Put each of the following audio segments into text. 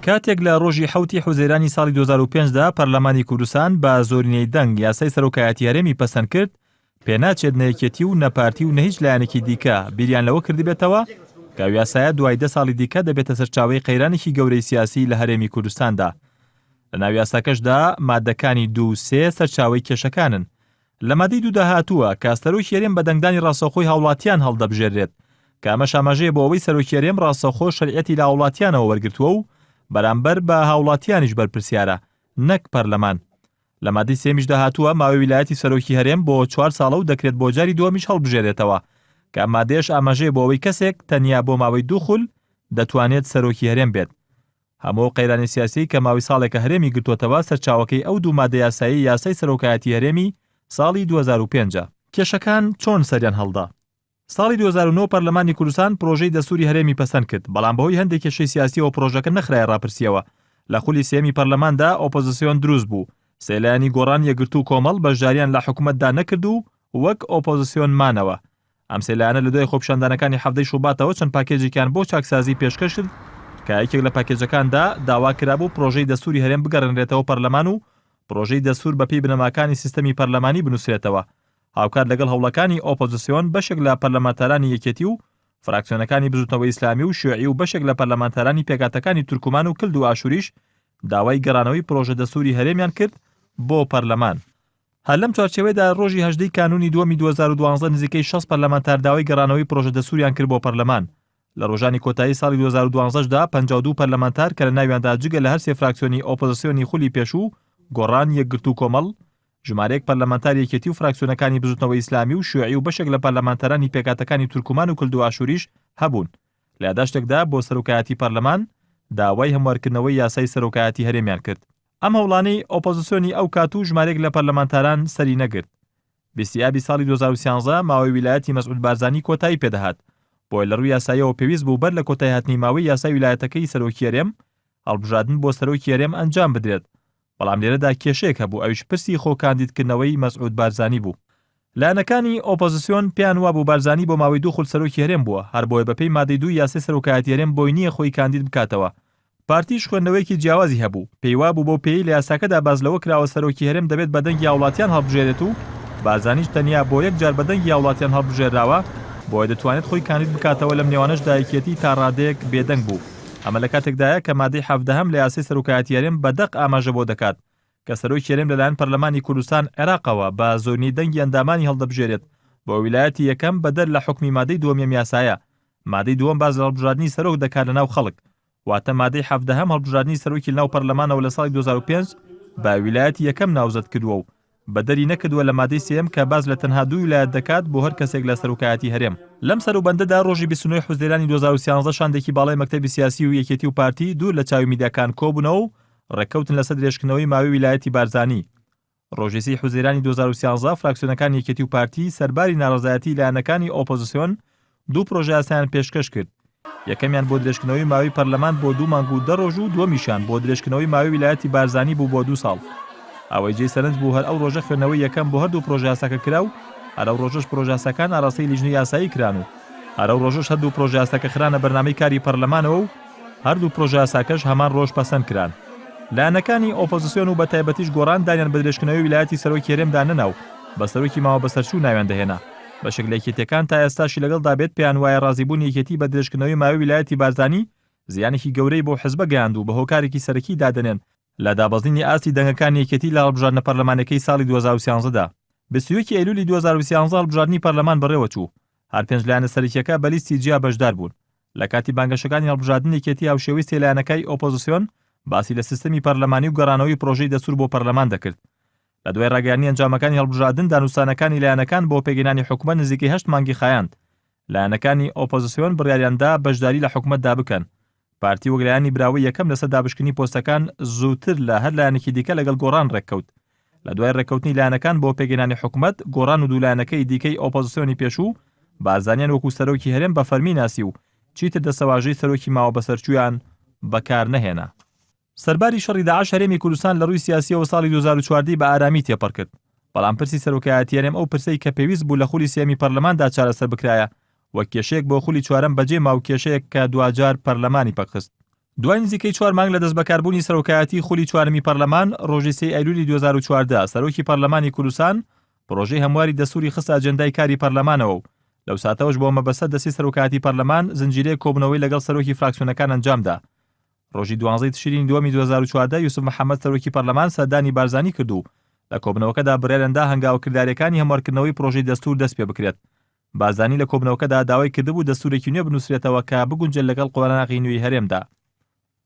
کاتێک لە ڕۆژی 7 حوزەیرانی ساڵی 2005دا پەرلەمانی کوردستان بە زۆرینەی دەنگ یاسای سەرۆکایەتی هەرێمی پەسەند کرد، پێناچێت نەیەکێتی و نەپارتی و نە هیچ لایەنێکی دیکە بیریان لەوە کردی بێتەوە کە یاسایە دوای 10 ساڵی دیکە دەبێتە سەرچاوەی قەیرانێکی گەورەی سیاسی لە هەرێمی کوردستاندا. لە ناو یاساکەشدا مادەکانی 2 و 3 سەرچاوەی کێشەکانن. لە مادەی 2 هاتووە کە سەرۆکی هەرێم بە دەنگدانی ڕاستەوخۆی هاوڵاتیان هەڵدەبژێرێت کە ئەمەش ئاماژەیە بۆ ئەوەی سەرۆکی هەرێم ڕاستەوخۆ شەریعەتی لە هاوڵاتیانەوە وەرگرتووە و بەرامبەر بە هاوڵاتیانیش بەرپرسیارە، نەک پەرلەمان. لە مادەی 3 هاتووە ماوەی ویلایەتی سەرۆکی هەرێم بۆ 4 ساڵە و دەکرێت بۆ جاری دووەمیش هەڵبژێرێتەوە کە مادەیەش ئاماژەیە بۆ ئەوەی کەسێک تەنیا بۆ ماوەی 2 خول دەتوانێت سەرۆکی هەرێم بێت. هەموو قەیرانی سیاسی کە ماوەی ساڵێکە هەرێمی گرتووەتەوە سەرچاوەکەی ئەو دوو مادە یاسایی یاسای سەرۆکایەتی هەرێمی ساڵی 2005. کێشەکان چۆن سەریان هەڵدا؟ ساڵی 2009 پەرلەمانی کوردستان پرۆژەی دەستوری هەرێمی پەسەند کرد، بەڵام بەهۆی هەندێک کێشەی سیاسی ئەو پرۆژەکە نەخرایە ڕاپرسیەوە. لە خولی سێمی پەرلەماندا ئۆپۆزیسیۆن دروست بوو، سێلایانی گۆڕان یەکگرتو و کۆمەڵ بەشداریان لە حکوومەتدا نەکرد و وەک ئۆپۆزیسیۆن مانەوە. ئەم سێلایانە لە دوای خۆپیشاندانەکانی هەفتەی شوباتەوە چەند پاکێجێکیان بۆ چاکسازی پێشکەش کرد کە یەکێک لە پاکێجەکاندا داوا کرابوو پرۆژەی دەستوری هەرێم بگەڕێنرێتەوە پەرلەمان و پرۆژەی دەستور بەپێی بنەماکانی سیستەمی پەرلەمانی بنووسرێتەوە. هاوکات لەگەڵ هەوڵەکانی ئۆپۆزیسیۆن بەشێک لە پەرلەمانتارانی یەکێتی و فراکسیۆنەکانی بزوتنەوەی ئیسلامی و شیوعی و بەشێک لە پەرلەمانتارانی پێکاتەکانی تورکمان و کلد و ئاشوریش داوای گەڕانەوەی پرۆژە دەستوری هەرێمیان کرد بۆ پەرلەمان. هەر لەم چوارچێوەیەدا ڕۆژی 18 کانونی 2012 نزیکەی 6 پەرلەمانتار داوای گەڕانەوەی پرۆژە دەستوریان کرد بۆ پەرلەمان. لە ڕۆژانی کۆتایی ساڵی 2012دا 52 پەرلەمانتار کە لە ناویاندا جگە لە هەر سێ فراکسیۆنی ئۆپۆزیسیۆنی خولی پێشوو، گۆڕان، یەکگرتو و کۆمەڵ، ژمارەیەک پەرلەمانتار یەکێتی و فراکسیۆنەکانی بزوتنەوەی ئیسلامی و شیوعی و بەشێک لە پەرلەمانتارانی پێکاتەکانی تورکمان و کلد و ئاشوریش هەبوون. لە یادداشتێکدا بۆ سەرۆکایەتی پەرلەمان داوای هەموارکردنەوەی یاسای سەرۆکایەتی هەرێمیان کرد. ئەم هەوڵانەی ئۆپۆزیسیۆنی ئەو کات و ژمارەیەک لە پەرلەمانتاران سەری نەگرت. بیستیابی ساڵی 2013 ماوەی ویلایەتی مەسعود بارزانی کۆتایی پێدەهات، بۆی لە ڕووی یاساییەوە پێویست بوو بەر لە کۆتایی هاتنی ماوەی یاسای ویلایەتەکەی سەرۆکی هەرێم هەڵبژاردن بۆ سەرۆکی هەرێم ئەنجام بدرێت، بەڵام لێرەدا کێشەیەک هەبوو، ئەویش پرسی خۆکاندیدکردنەوەی مەسعود بارزانی بوو. لایەنەکانی ئۆپۆزیسیۆن پێیان وابوو بارزانی بۆ ماوەی 2 خول سەرۆکی هەرێم بووە، هەر بۆیە بەپێی مادەی 2 یاسای سەرۆکایەتی هەرێم بۆی نییە خۆی کاندید بکاتەوە. پارتیش خوێندنەوەیەکی جیاوازی هەبوو، پێی وابوو بۆ پێی لە یاساکەدا باز لەوە کراوە سەرۆکی هەرێم دەبێت بە دەنگی هاوڵاتیان هەڵبژێرێت و بارزانیش تەنیا بۆ یەک جار بە دەنگی هاوڵاتیان هەڵبژێراوە بۆیە دەتوانێت خۆی کاندید بکاتەوە. لەم نێوانەشدا یەکێتی تا ڕادەیەک بێدەنگ بوو. ئەمە لە کاتێکدایە کە مادەی 17 لە یاسای سەرۆکایەتی هەرێم بەدەق ئاماژە بۆ دەکات کە سەرۆکی هەرێم لەلایەن پەرلەمانی کوردستان عێراقەوە بە زۆرینەی دەنگی ئەندامانی هەڵدەبژێرێت بۆ ویلایەتی یەکەم بەدەر لە حکمی مادەی 2 یاسایە. مادەی 2 باز لە هەڵبژاردننی سەرۆک دەکات لەناو خەڵک، واتە مادەی 17 هەڵبژاردننی سەرۆکی لەناو پەرلەمانەوە لە ساڵی 2005 بە ویلایەتی یەکەم ناوزەت کردووە و بەدەری نەکردووە لە مادەی 3 کە باز لە تەنها 2 ویلایەت دەکات بۆ هەر کەسێک لە سەرۆکایەتی هەرێم. لەم سەروبەندەدا ڕۆژی 29 حوزەیرانی 2013 شاندێکی باڵای مەکتەبی سیاسی و یەکێتی و پارتی دوور لە چاوی میدیاکان کۆبوونەوە و ڕێککەوتن لەسەر درێژکردنەوەی ماوەی ویلایەتی بارزانی. ڕۆژی 30 حوزەیرانی 2013 فراکسیۆنەکانی یەکێتی و پارتی سەرباری ناڕەزایەتی لایەنەکانی ئۆپۆزیسیۆن دوو پرۆژە یاسایان پێشکەش کرد. یەکەمیان بۆ درێژکردنەوەی ماوەی پەرلەمان بۆ 2 مانگ و 10 ڕۆژ و دووەمیشان بۆ درێژکردنەوەی ماوەی ویلایەتی بارزانی بوو بۆ 2 ساڵ. ئەوەی جێی سەرنج بوو هەر ئەو ڕۆژە خوێندنەوەی یەکەم بۆ هەردوو پرۆژە یاساکە کرا و هەر ئەو ڕۆژەش پرۆژە یاساکان ئاڕاستەی لیژنەی یاسایی کران و هەر ئەو ڕۆژەش هەردوو پرۆژە یاساکە خرانە بەرنامەی کاری پەرلەمانەوە و هەردوو پرۆژە یاساکەش هەمان ڕۆژ پەسەند کران. لایەنەکانی ئۆپۆزیسیۆن و بەتایبەتیش گۆڕان دانیان بە درێژکردنەوەی ویلایەتی سەرۆکی هەرێمدا نەناو بە سەرۆکی ماوە بەسەرچوو ناویان دەهێنا. بەشێک لە یەکێتیەکان تا ئێستاشی لەگەڵدا بێت پێیان وایە ڕازیبوون یەکێتی بە درێژکردنەوەی ماوەی ویلایەتی بارزانی زیانێکی گەورەی بۆ حزبە گەیاند و بە هۆکارێکی سەرەکی دادەنێن لە دابەزینی ئاستی دەنگەکانی یەکێتی لە هەڵبژاردنە پەرلەمانەکەی ساڵی 2013دا. 21 ئەیلولی 2013 هەڵبژاردننی پەرلەمان بەڕێوە چوو. هەر پێنج لایەنە سەرەکیەکە بە لیستی جیا بەشدار بوون. لە کاتی بانگەشەکانی هەڵبژاردننی یەکێتی هاوشێوەی سێ لایەنەکەی ئۆپۆزیسیۆن باسی لە سیستەمی پەرلەمانی و گەڕانەوەی پرۆژەی دەستور بۆ پەرلەمان دەکرد. لە دوای ڕاگەیاندنی ئەنجامەکانی هەڵبژاردن دانووسانەکانی لایەنەکان بۆ پێگەیاندنی حکومەت نزیکەی 8 مانگی خایاند. لایەنەکانی ئۆپۆزیسیۆن بڕیاریاندا بەشداری لە حکومەتدا بکەن. پارتی وەگلایانی براوی یەکەم لەسەر دابشکردنی پۆستەکان زووتر لە هەر لایەنێکی دیکە لەگەڵ گۆڕان ڕێککەوت. لە دوای ڕێککەوتنی لایەنەکان بۆ پێگەیاندنی حکومەت، گۆڕان و دوو لایەنەکەی دیکەی ئۆپۆزیسیۆنی پێشوو بارزانیان وەکو سەرۆکی هەرێم بە فەرمی ناسی و چیتر دەسەواژەی سەرۆکی ماوە بەسەرچوویان بەکار نەهێنا. سەرباری شەڕی داعش هەرێمی کوردستان لە ڕووی سیاسیەوە ساڵی 2014 بە ئارامی تێپەڕ کرد. بەڵام پرسی سەرۆکایەتی هەرێم ئەو پرسەی کە پێویست بوو لە خولی سێمی پەرلەماندا چارەسەر بکرایە وەک کێشەیەک بۆ خولی چوارەم بەجێ ماو کێشەیەک کە دوجار پەرلەمانی پەخست. دوای نزیکەی 4 مانگ لە دەستبەکاربوونی سەرۆکایەتی خولی چوارمی پەرلەمان ڕۆژی 3 ئەیلولی 2014 سەرۆکی پەرلەمانی کوردستان پرۆژەی هەمواری دەستوری خست ئاجەندای کاری پەرلەمانەوە و لەو ساتەوەش بۆ مەبەستە دەستی سەرۆکایەتی پەرلەمان زنجیرەیەک کۆبوونەوەی لەگەڵ سەرۆکی فراکسیۆنەکان ئەنجامدا. ڕۆژی 12 تشرینی دووەمی 2014 یوسف محەممەد سەرۆکی پەرلەمان سەردانی بارزانی کردو لە کۆبنەوەکەدا بڕێرەندا هەنگاوکردارەکانی هەموارکردنەوەی پرۆژەی دەستور دەست پێ بکرێت. بارزانی لە کۆبنەوەکەدا داوای کردبوو دەستورێکی نوێ بنووسرێتەوە کە بگونجێت لەگەڵ قۆناغی نوێی هەرێمدا.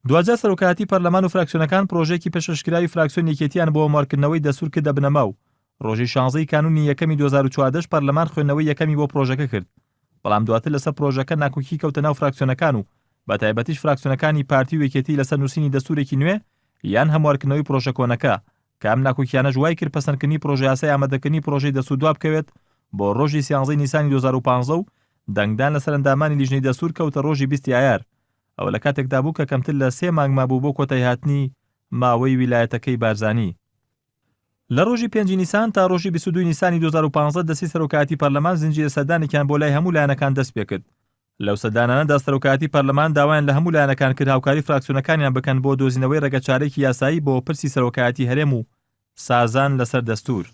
دوجار سەرۆکایەتی پەرلەمان و فراکسیۆنەکان پرۆژێکی پێشکەشکراوی فراکسیۆن یەکێتیان بۆ هەموارکردنەوەی دەستور کردە بنەما و ڕۆژی 16 کانونی یەکەمی 2014 پەرلەمان خوێندنەوەی یەکەمی بۆ پرۆژەکە کرد. بەڵام دواتر لەسەر پرۆژەکە ناکۆکی کەوتە ناو فراکسیۆنەکان و بە تایبەتیش فراکسیۆنەکانی پارتی و یەکێتی لەسەر نووسینی دەستورێکی نوێ یان هەموارکردنەوەی پرۆژە کۆنەکە کە ئەم ناکۆکیانەش وای کرد پەسەندکردنی پرۆژە یاسای ئامادەکردنی پرۆژەی دەستور دواب بکەوێت بۆ ڕۆژی 13 نیسانی 2015 و دەنگدان لەسەر ئەندامانی لیژنەی دەستور کەوتە ڕۆژی 20 ئایار. ئەوە لە کاتێکدا بوو کە کەمتر لە 3 مانگ مابوو بۆ کۆتای هاتنی ماوەی ویلایەتەکەی بارزانی. لە ڕۆژی 5 نیسان تا ڕۆژی 22 نیسانی 2015 دەستی سەرۆکایەتی پەرلەمان زنجیرە سەردانێکیان بۆ لای هەموو لایەنەکان دەست پێ کرد. لەو سەردانانەدا سەرۆکایەتی پەرلەمان داوایان لە هەموو لایەنەکان کرد هاوکاری فراکسیۆنەکانیان بکەن بۆ دۆزینەوەی ڕێگەچارێکی یاسایی بۆ پرسی سەرۆکایەتی هەرێم و سازان لەسەر دەستور.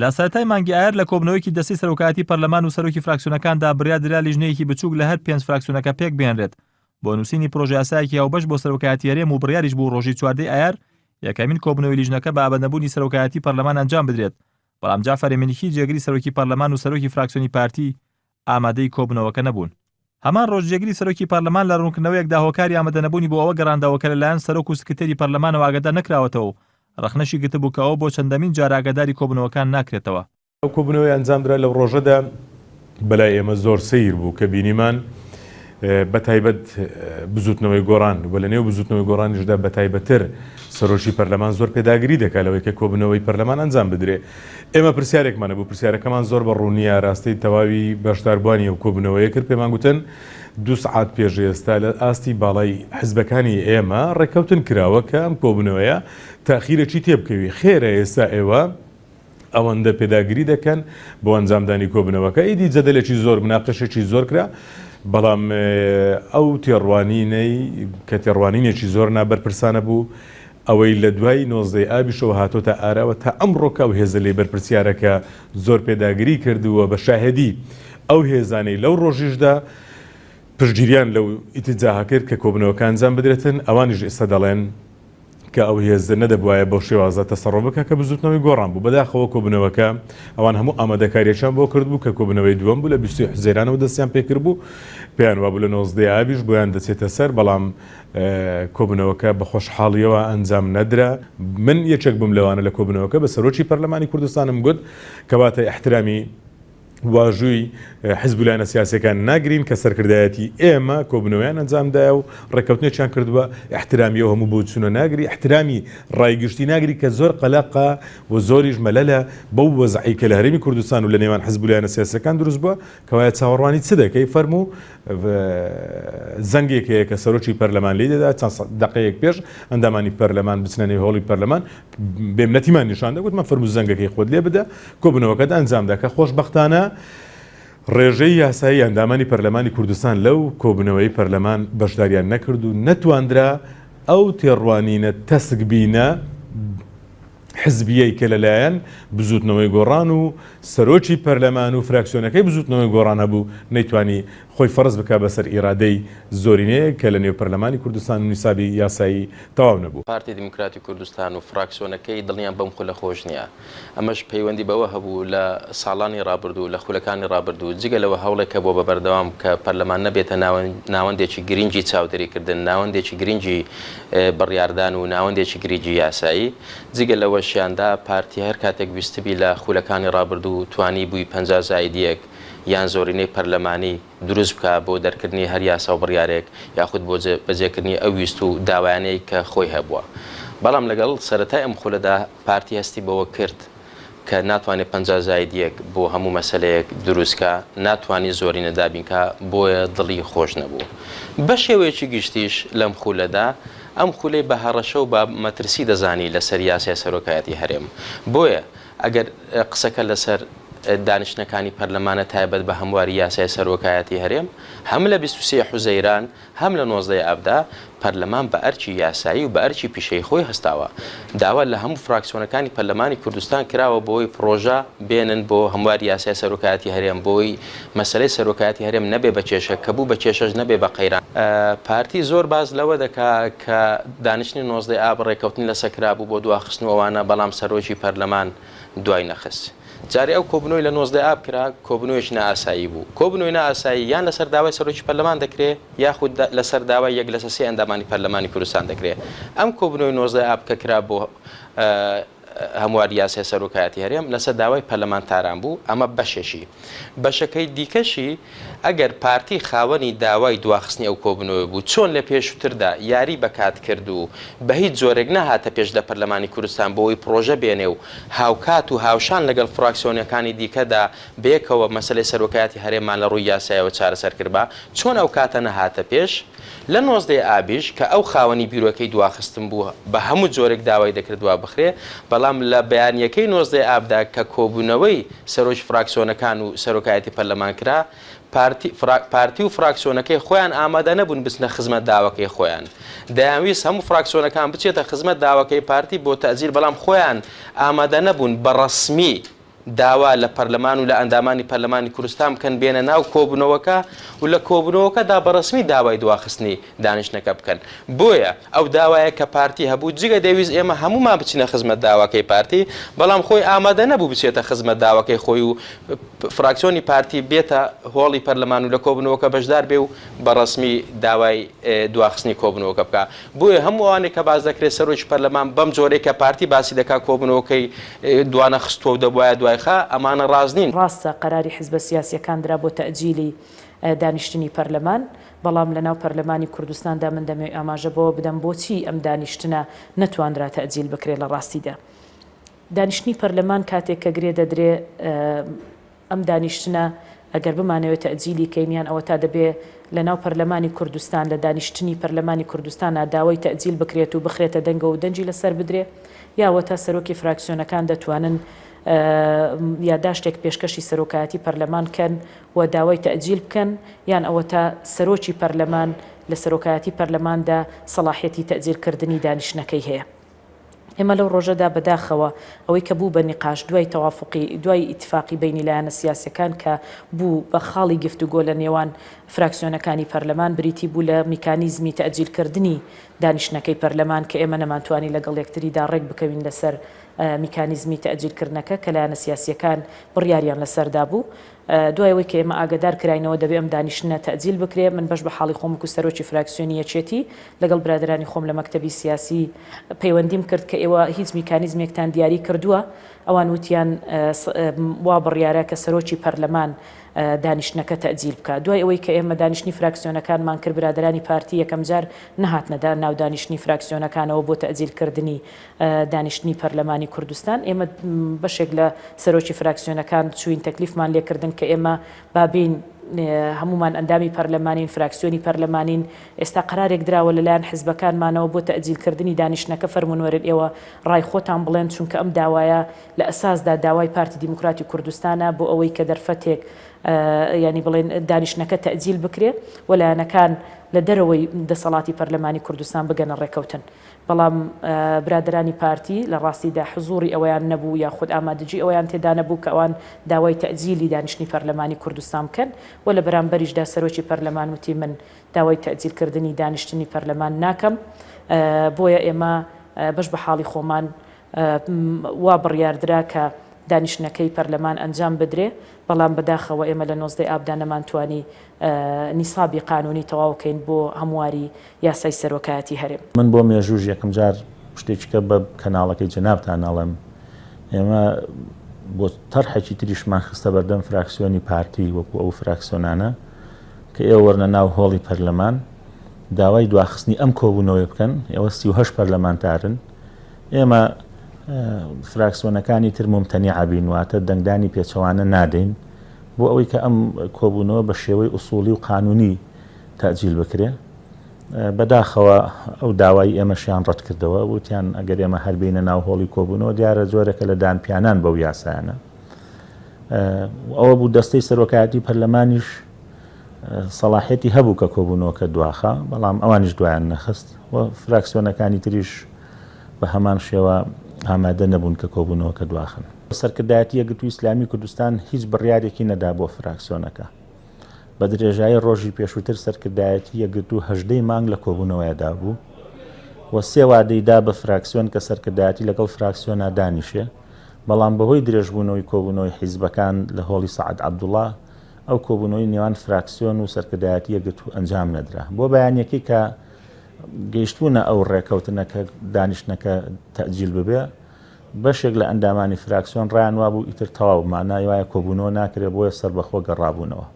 لە سەرەتای مانگی ئایار لە کۆبنەوەیکی دەستی سەرۆکایەتی پەرلەمان و سەرۆکی فراکسیۆنەکاندا بڕیاردرا لیژنەیەکی بچووک لە هەر 5 فراکسیۆنەکە پێک بێنرێت بۆ نووسینی پرۆژە یاسایەکی هاوبەش بۆ سەرۆکایەتی هەرێم و بڕیاریش بوو ڕۆژی 14 ئایار یەکەمین کۆبنەوەی لیژنەکە بە ئابەندەبوونی سەرۆکایەتی پەرلەمان ئەنجام بدرێت. بەڵام جعفەر ئەمینیکی جێگری سەرۆکی پەرلەمان و سەرۆکی فراکسیۆنی پارتی ئامادەی کۆبنەوەکە نەبوون. هەمان ڕۆژ جێگری سەرۆکی پەرلەمان لە ڕوونکردنەوەیەکدا هۆکاری ئامادەنەبوونی بۆ ئەوە گەڕاندەوە کە لەلایەن سەرۆک و سکرتێری پەرلەمانەوە ئاگادار نەکراوەتەوە ڕەخنەشی گرتبوو کە ئەوە بۆ چەندەمین جار ئاگاداری کۆبنەوەکان ناکرێتەوە. ئەو کۆبنەوەی ئەنجامدرا لەو ڕۆژەدا بەلای ئێمە زۆر سەیر بوو کە بینیمان بەتایبەت بزوتنەوەی گۆڕان و لە نێو بزوتنەوەی گۆڕانیشدا بەتایبەتر سەرۆکی پەرلەمان زۆر پێداگیری دەکات لەوەی کە کۆبنەوەی پەرلەمان ئەنجام بدرێ. ئێمە پرسیارێکمانە بوو، پرسیارەکەمان زۆر بە ڕوونیە ڕاستی تەواوی بەشداربوانی ئەو کۆبنەوەیە کرد. پێمان گوتن 2 سعات پێش ئێستا لە ئاستی باڵای حزبەکانی ئێمە ڕێکەوتن کراوە کە ئەم کۆبنەوەیە تاخیرێکی تێبکەوی. خێرە ئێستا ئێوە ئەوەندە پێداگیری دەکەن بۆ ئەنجامدانی کۆبنەوەکە. ئیدی جەدەلێکی زۆر مناقەشێکی زۆر کرا، بەڵام ئەو تێڕوانینەی کە تێڕوانینێکی زۆر نابەرپرسانە بوو ئەوەی لە دوای 19 ئابیشەوە هاتۆتە ئاراوە تا ئەمڕۆکە و هێزە لێ بەرپرسیارەکە زۆر پێداگیری کردووە بە شاهدی ئەو هێزانەی لەو ڕۆژیشدا پشتگیریان لەو ئیتیجاها کرد کە کۆبنەوەکان ئەنجام بدرێتن. ئەوانیش ئێستا دەڵێن کە ئەو هێزە نەدەبوایە بەو شێوازە تەسەڕۆ بکە کە بزوتنەوەی گۆڕان بوو. بەداخەوە کۆبنەوەکە ئەوان هەموو ئامادەکاریەکان بۆ کرد بوو کە کۆبنەوەی دووەم بوو لە 20 حوزەیرانەوە دەستیان پێکرد بوو، پێیان وابوو لە 19 ئابیش بۆیان دەچێتە سەر، بەڵام کۆبنەوەکە بە خۆشحاڵیەوە ئەنجام نەدرا. من یەکێک بووم لەوانە لە کۆبنەوەکە بە سەرۆکی پەرلەمانی کوردستانم گوت کە واتە احترامی واژووی حزب و لایەنە سیاسیەکان ناگرین کە سەرکردایەتی ئێمە کۆبنەوەیان ئەنجامدایە و ڕێکەوتنێکیان کردووە، احترامی ئەو هەموو بۆ چوونە ناگری، احترامی ڕایگشتی ناگری کە زۆر قەلەقە و زۆریش مەلەلە بەو وەزعی کە لە هەرێمی کوردستان و لە نێوان حزب و لایەنە سیاسیەکان دروست بووە کەوایە چاوەڕوانی چ دەکەی فەرموو زەنگێکەیە کە سەرۆکی پەرلەمان لێ دەدا چەند دقەیەک پێش ئەندامانی پەرلەمان بچنە نێو هۆڵی پەرلەمان بێمنەتیمان نیشان دەگوت من فەرموو زەنگەکەی خۆت لێ بدە کۆبنەوەکەت ئەنجامدا کە خۆشبەختانە ڕێژەی یاسایی ئەندامانی پەرلەمانی کوردستان لەو کۆبنەوەی پەرلەمان بەشداریان نەکرد و نەتواندرا ئەو تێڕوانینە تەسکبینە حزبیەی کە لەلایەن بزوتنەوەی گۆڕان و سەرۆکی پەرلەمان و فراکسیۆنەکەی بزوتنەوەی گۆڕان هەبوو نەیتوانی خۆی فەرز بکە بەسەر ئیرادەی زۆرینەیە کە لە نێو پەرلەمانی کوردستان و نیسابی یاسایی تەواو نەبوو. پارتی دیموکراتی کوردستان و فراکسیۆنەکەی دڵنیان بەم خولە خۆش نییە. ئەمەش پەیوەندی بەوە هەبوو لە ساڵانی ڕابردوو لە خولەکانی ڕابردوو جگە لەوە هەوڵێکە بۆ بەبەردەوام کە پەرلەمان نەبێتە ناوەندێکی گرنگی چاودێریکردن، ناوەندێکی گرنگی بڕیاردان و ناوەندێکی گرنگی یاسایی. جگە لەوەشیاندا پارتی هەر کاتێک ویستبی لە خولەکانی ڕابردوو توانی بووی 50 زایدیەک یان زۆرینەی پەرلەمانی دروست بکە بۆ دەرکردنی هەر یاسا و بڕیارێک یاخود بۆ بەجێکردنی ئەو ویست و داوایانەی کە خۆی هەبووە. بەڵام لەگەڵ سەرەتای ئەم خولەدا پارتی هەستی بەوە کرد کە ناتوانێت 50 زایدیەک بۆ هەموو مەسەلەیەک دروستکە، ناتوانانی زۆرینە دابینکە، بۆیە دڵی خۆش نەبوو. بە شێوەیەکی گشتیش لەم خولەدا ئەم خولەی بە هەڕەشە و بە مەترسی دەزانی لەسەر یاسای سەرۆکایەتی هەرێم. بۆیە ئەگەر قسەکە لەسەر دانیشتنەکانی پەرلەمانە تایبەت بە هەمواری یاسای سەرۆکایەتی هەرێم هەم لە 23 حوزەیران هەم لە 19 ئابدا پەرلەمان بە ئەرچی یاسایی و بە ئەرچی پیشەی خۆی هەستاوە داوا لە هەموو فراکسیۆنەکانی پەرلەمانی کوردستان کراوە بۆی پرۆژە بێنن بۆ هەمواری یاسای سەرۆکایەتی هەرێم بۆی مەسەلەی سەرۆکایەتی هەرێم نەبێ بە کێشە کە بوو بە کێشەش نەبێ بە قەیران پارتی زۆر باز لەوە دەکا کە دانیشتنی 19 ئاب ڕێکەوتنی لەسەر کرابوو بۆ دواخستنەوەوانە بەڵام سەرۆکی پەرلەمان دوای نەخست جارێ ئەو کۆبنەوەی لە 19 ئاب کرا کۆبنەوەیش نائاسایی بوو کۆبنەوەی نائاسایی یان لەسەر داوای سەرۆکی پەرلەمان دەکرێت یاخود لەسەر داوای یەک لە سێ ئەندامانی پەرلەمانی کوردستان دەکرێت ئەم کۆبنەوەی 19 ئاب کە کرا بۆ هەمواری یاسای سەرۆکایەتی هەرێم لەسەر داوای پەرلەمانتاران بوو ئەمە بەشێکی بەشەکەی دیکەشی ئەگەر پارتی خاوەنی داوای دواخستنی ئەو کۆبنەوە بوو چۆن لە پێشووتردا یاری بەکات کرد و بە هیچ جۆرێک نەهاتە پێش لە پەرلەمانی کوردستان بۆەوەی پرۆژە بێنێ و هاوکات و هاوشان لەگەڵ فراکسیۆنەکانی دیکەدا بێکەوە مەسەلەی سەرۆکایەتی هەرێمان لە ڕووی یاسایەوە چارەسەر کردبا چۆن ئەو کاتە نەهاتە پێش لە 19 ئابیش کە ئەو خاوەنی بیرۆکەی دواخستن بوو بە هەموو جۆرێک داوای دەکردووە بخرێ بەڵام لە بەیانیەکەی 19 ئابدا کە کۆبوونەوەی سەرۆک فراکسیۆنەکان و سەرۆکایەتی پەرلەمان کرا پارتی و فراکسیۆنەکەی خۆیان ئامادە نەبوون بچنە خزمەت داواکەی خۆیان دەیانویست هەموو فراکسیۆنەکان بچێتە خزمەت داواکەی پارتی بۆ تەجیل بەڵام خۆیان ئامادە نەبوون بە ڕەسمی داوا لە پەرلەمان و لە ئەندامانی پەرلەمانی کوردستان بکەن بێنە ناو کۆبنەوەکە و لە کۆبنەوەکەدا بەڕسمی داوای دواخستنی دانیشتنەکە بکەن بۆیە ئەو داوایە کە پارتی هەبوو جگە دەویست ئێمە هەمومان بچینە خزمەت داواکەی پارتی بەڵام خۆی ئامادە نەبوو بچێتە خزمەت داواکەی خۆی و فراکسیۆنی پارتی بێتە هۆڵی پەرلەمان و لە کۆبنەوەکە بەشدار بێ و بەڕسمی داوای دواخستنی کۆبنەوەکە بکە بۆیە هەموو ئەوانێک کە باز دەکرێت سەرۆکی پەرلەمان بەم جۆرەی کە پارتی باسی دەکات کۆبنەوەکەی دوانە خستووە و دەبوایە دوای ئەمانە ڕازنین ڕاستە قەراری حیزبە سیاسیەکاندرا بۆ تەجیلی دانیشتنی پەرلەمان بەڵام لەناو پەرلەمانی کوردستاندا من دەمێ ئاماژە بۆ بدەم بۆچی ئەم دانیشتنە نەتواندرا تەجیل بکرێت لە ڕاستیدا دانیشتنی پەرلەمان کاتێک کە گرێ دەدرێ ئەم دانیشتنە ئەگەر بمانەوێت تەجیلی کەینیان ئەوە تا دەبێ لەناو پەرلەمانی کوردستان لە دانیشتنی پەرلەمانی کوردستانە داوای تەجیل بکرێت و بخرێتە دەنگە و دەنجی لەسەر بدرێ یاوە تا سەرۆکی فراکسیۆنەکان دەتوانن یاداشتێک پێشکەشی سەرۆکایەتی پەرلەمان کەن و داوای تەجیل بکەن یان ئەوە تا سەرۆکی پەرلەمان لە سەرۆکایەتی پەرلەماندا سەلاحیەتی تەجیلکردنی دانیشتنەکەی هەیە ئێمە لەو ڕۆژەدا بەداخەوە ئەوەی کە بوو بە نیقاش دوای تەوافقی دوای ئیتفاقی بینی لایەنە سیاسەکان کە بوو بە خاڵی گفتوگۆ لە نێوان فراکسیۆنەکانی پەرلەمان بریتی بوو لە میکانیزمی تەجیلکردنی دانیشتنەکەی پەرلەمان کە ئێمە نەمانتوانی لەگەڵ یەکتریدا ڕێک بکەوین لەسەر میکانیزمی تەجیلکردنەکە کە لایەنە سیاسیەکان بڕیاریان لەسەردا بوو دوایەوەی کە ئێمە ئاگدار کراینەوە دەبێ ئەم دانیشتنە تەجیل بکرێ من بەش بە حاڵی خۆم و سەرۆکی فراکسیۆنی یەکێتی لەگەڵ برادرانی خۆم لە مەکتەبی سیاسی پەیوەندیم کرد کە ئێوە هیچ میکانیزمێکتان دیاری کردووە ئەوان وتیان وا بڕیارە کە سەرۆکی پەرلەمان دانیشتنەکە تەجیل بکە دوای ئەوەی کە ئێمە دانیشتنی فراکسیۆنەکانمان کرد برادرانی پارتی یەکەم جار نەهاتنەدا ناو دانیشتنی فراکسیۆنەکانەوە بۆ تەجیلکردنی دانیشتنی پەرلەمانی کوردستان ئێمە بەشێک لە سەرۆکی فراکسیۆنەکان چوین تەکلیفمان لێکردن کە ئێمە بابین هەمومان ئەندامی پەرلەمانین فراکسیۆنی پەرلەمانین ئێستا قرارێک دراوە لەلایەن حیزبەکانمانەوە بۆ تەجیلکردنی دانیشتنەکە فەرمونوەرن ئێوە ڕای خۆتان بڵێن چونکە ئەم داوایە لە ئەساسدا داوای پارتی دیموکراتی کوردستانە بۆ ئەوەی کە دەرفەتێک ینی بڵێن دانیشتنەکە تەجیل بکرێ و لایەنەکان لە دەرەوەی دەسەڵاتی پەرلەمانی کوردستان بگەنە ڕێکەوتن بەڵام برادرانی پارتی لە ڕاستیدا حزوری ئەویان نەبوو یا خود ئامادەجی ئەویان تێدا نەبوو کە ئەوان داوای تەجیلی دانیشتنی پەرلەمانی کوردستان بکەن و لە بەرامبەریشدا سەرۆکی پەرلەمان وتی من داوای تەجیلکردنی دانیشتنی پەرلەمان ناکەم بۆیە ئێمە بەش بە حاڵی خۆمان وا بڕیاردرا کە دانیشتنەکەی پەرلەمان ئەنجام بدرێ بەڵام بەداخەوە ئێمە لە 19 ئابدا نەمانتوانی نیسابی قانونی تەواوکەین بۆ هەمواری یاسای سەرۆکایەتی هەرێم من بۆ مێژوژ یەکەم جار شتێککە بە کەناڵەکەی جەنابتان ناڵێم ئێمە بۆ تەرحێکی تریشمان خستە بەردەم فراکسیۆنی پارتی وەکو ئەو فراکسیۆنانە کە ئێوە وەرنە ناو هۆڵی پەرلەمان داوای دواخستنی ئەم کۆبوونەوەی بکەن ئێوە 38 پەرلەمانتارن ئێمە فراکسیۆنەکانی تر ممتەنی عبینواتە دەنگدانی پێچەوانە نادەین بۆ ئەوەی کە ئەم کۆبوونەوە بە شێوەی ئوسوڵی و قانونی تەجیل بکرێ بەداخەوە ئەو داوای ئێمەشیان ڕەت کردەوە وتیان ئەگەر ئێمە هەربینە ناو هۆڵی کۆبوونەوە دیارە جۆرەکە لە دانپیانان بەو یاسایانە ئەوە بوو دەستەی سەرۆکایەتی پەرلەمانیش سەڵاحێتی هەبوو کە کۆبوونەوەکە دواخە، بەڵام ئەوانیش دوایان نەخست و فراکسیۆنەکانی تریش بە هەمان شێوە ئامادە نەبوون کە کۆبوونەوەکە دواخن. سەرکردایەتی یەکگرتووی ئیسلامی کوردستان هیچ بڕیارێکی نەدا بۆ فراکسیۆنەکە. بە درێژایی ڕۆژی پێشووتر سەرکردایەتی یەکگرتوو 18 مانگ لە کۆبوونەوەیەدا بوو و 3 وادەیدا بە فراکسیۆن کە سەرکردایەتی لەگەڵ فراکسیۆنا دانیشێ، بەڵام بەهۆی درێژبوونەوەی کۆبوونەوەی حیزبەکان لە هۆڵی سەعەد عەبدوڵڵا ئەو کۆبوونەوەی نێوان فراکسیۆن و سەرکردایەتی یەکگرتوو ئەنجام نەدرا. بۆ بەیانیەکەی کە گەیشتوونە ئەو ڕێکەوتنەکە دانیشتنەکە تەعجیل ببێ، بەشێک لە ئەندامانی فراکسیۆن ڕیان وابوو ئیتر تەواو مانای وایە کۆبوونەوە ناکرێت بۆیە سەربەخۆ گەڕابوونەوە.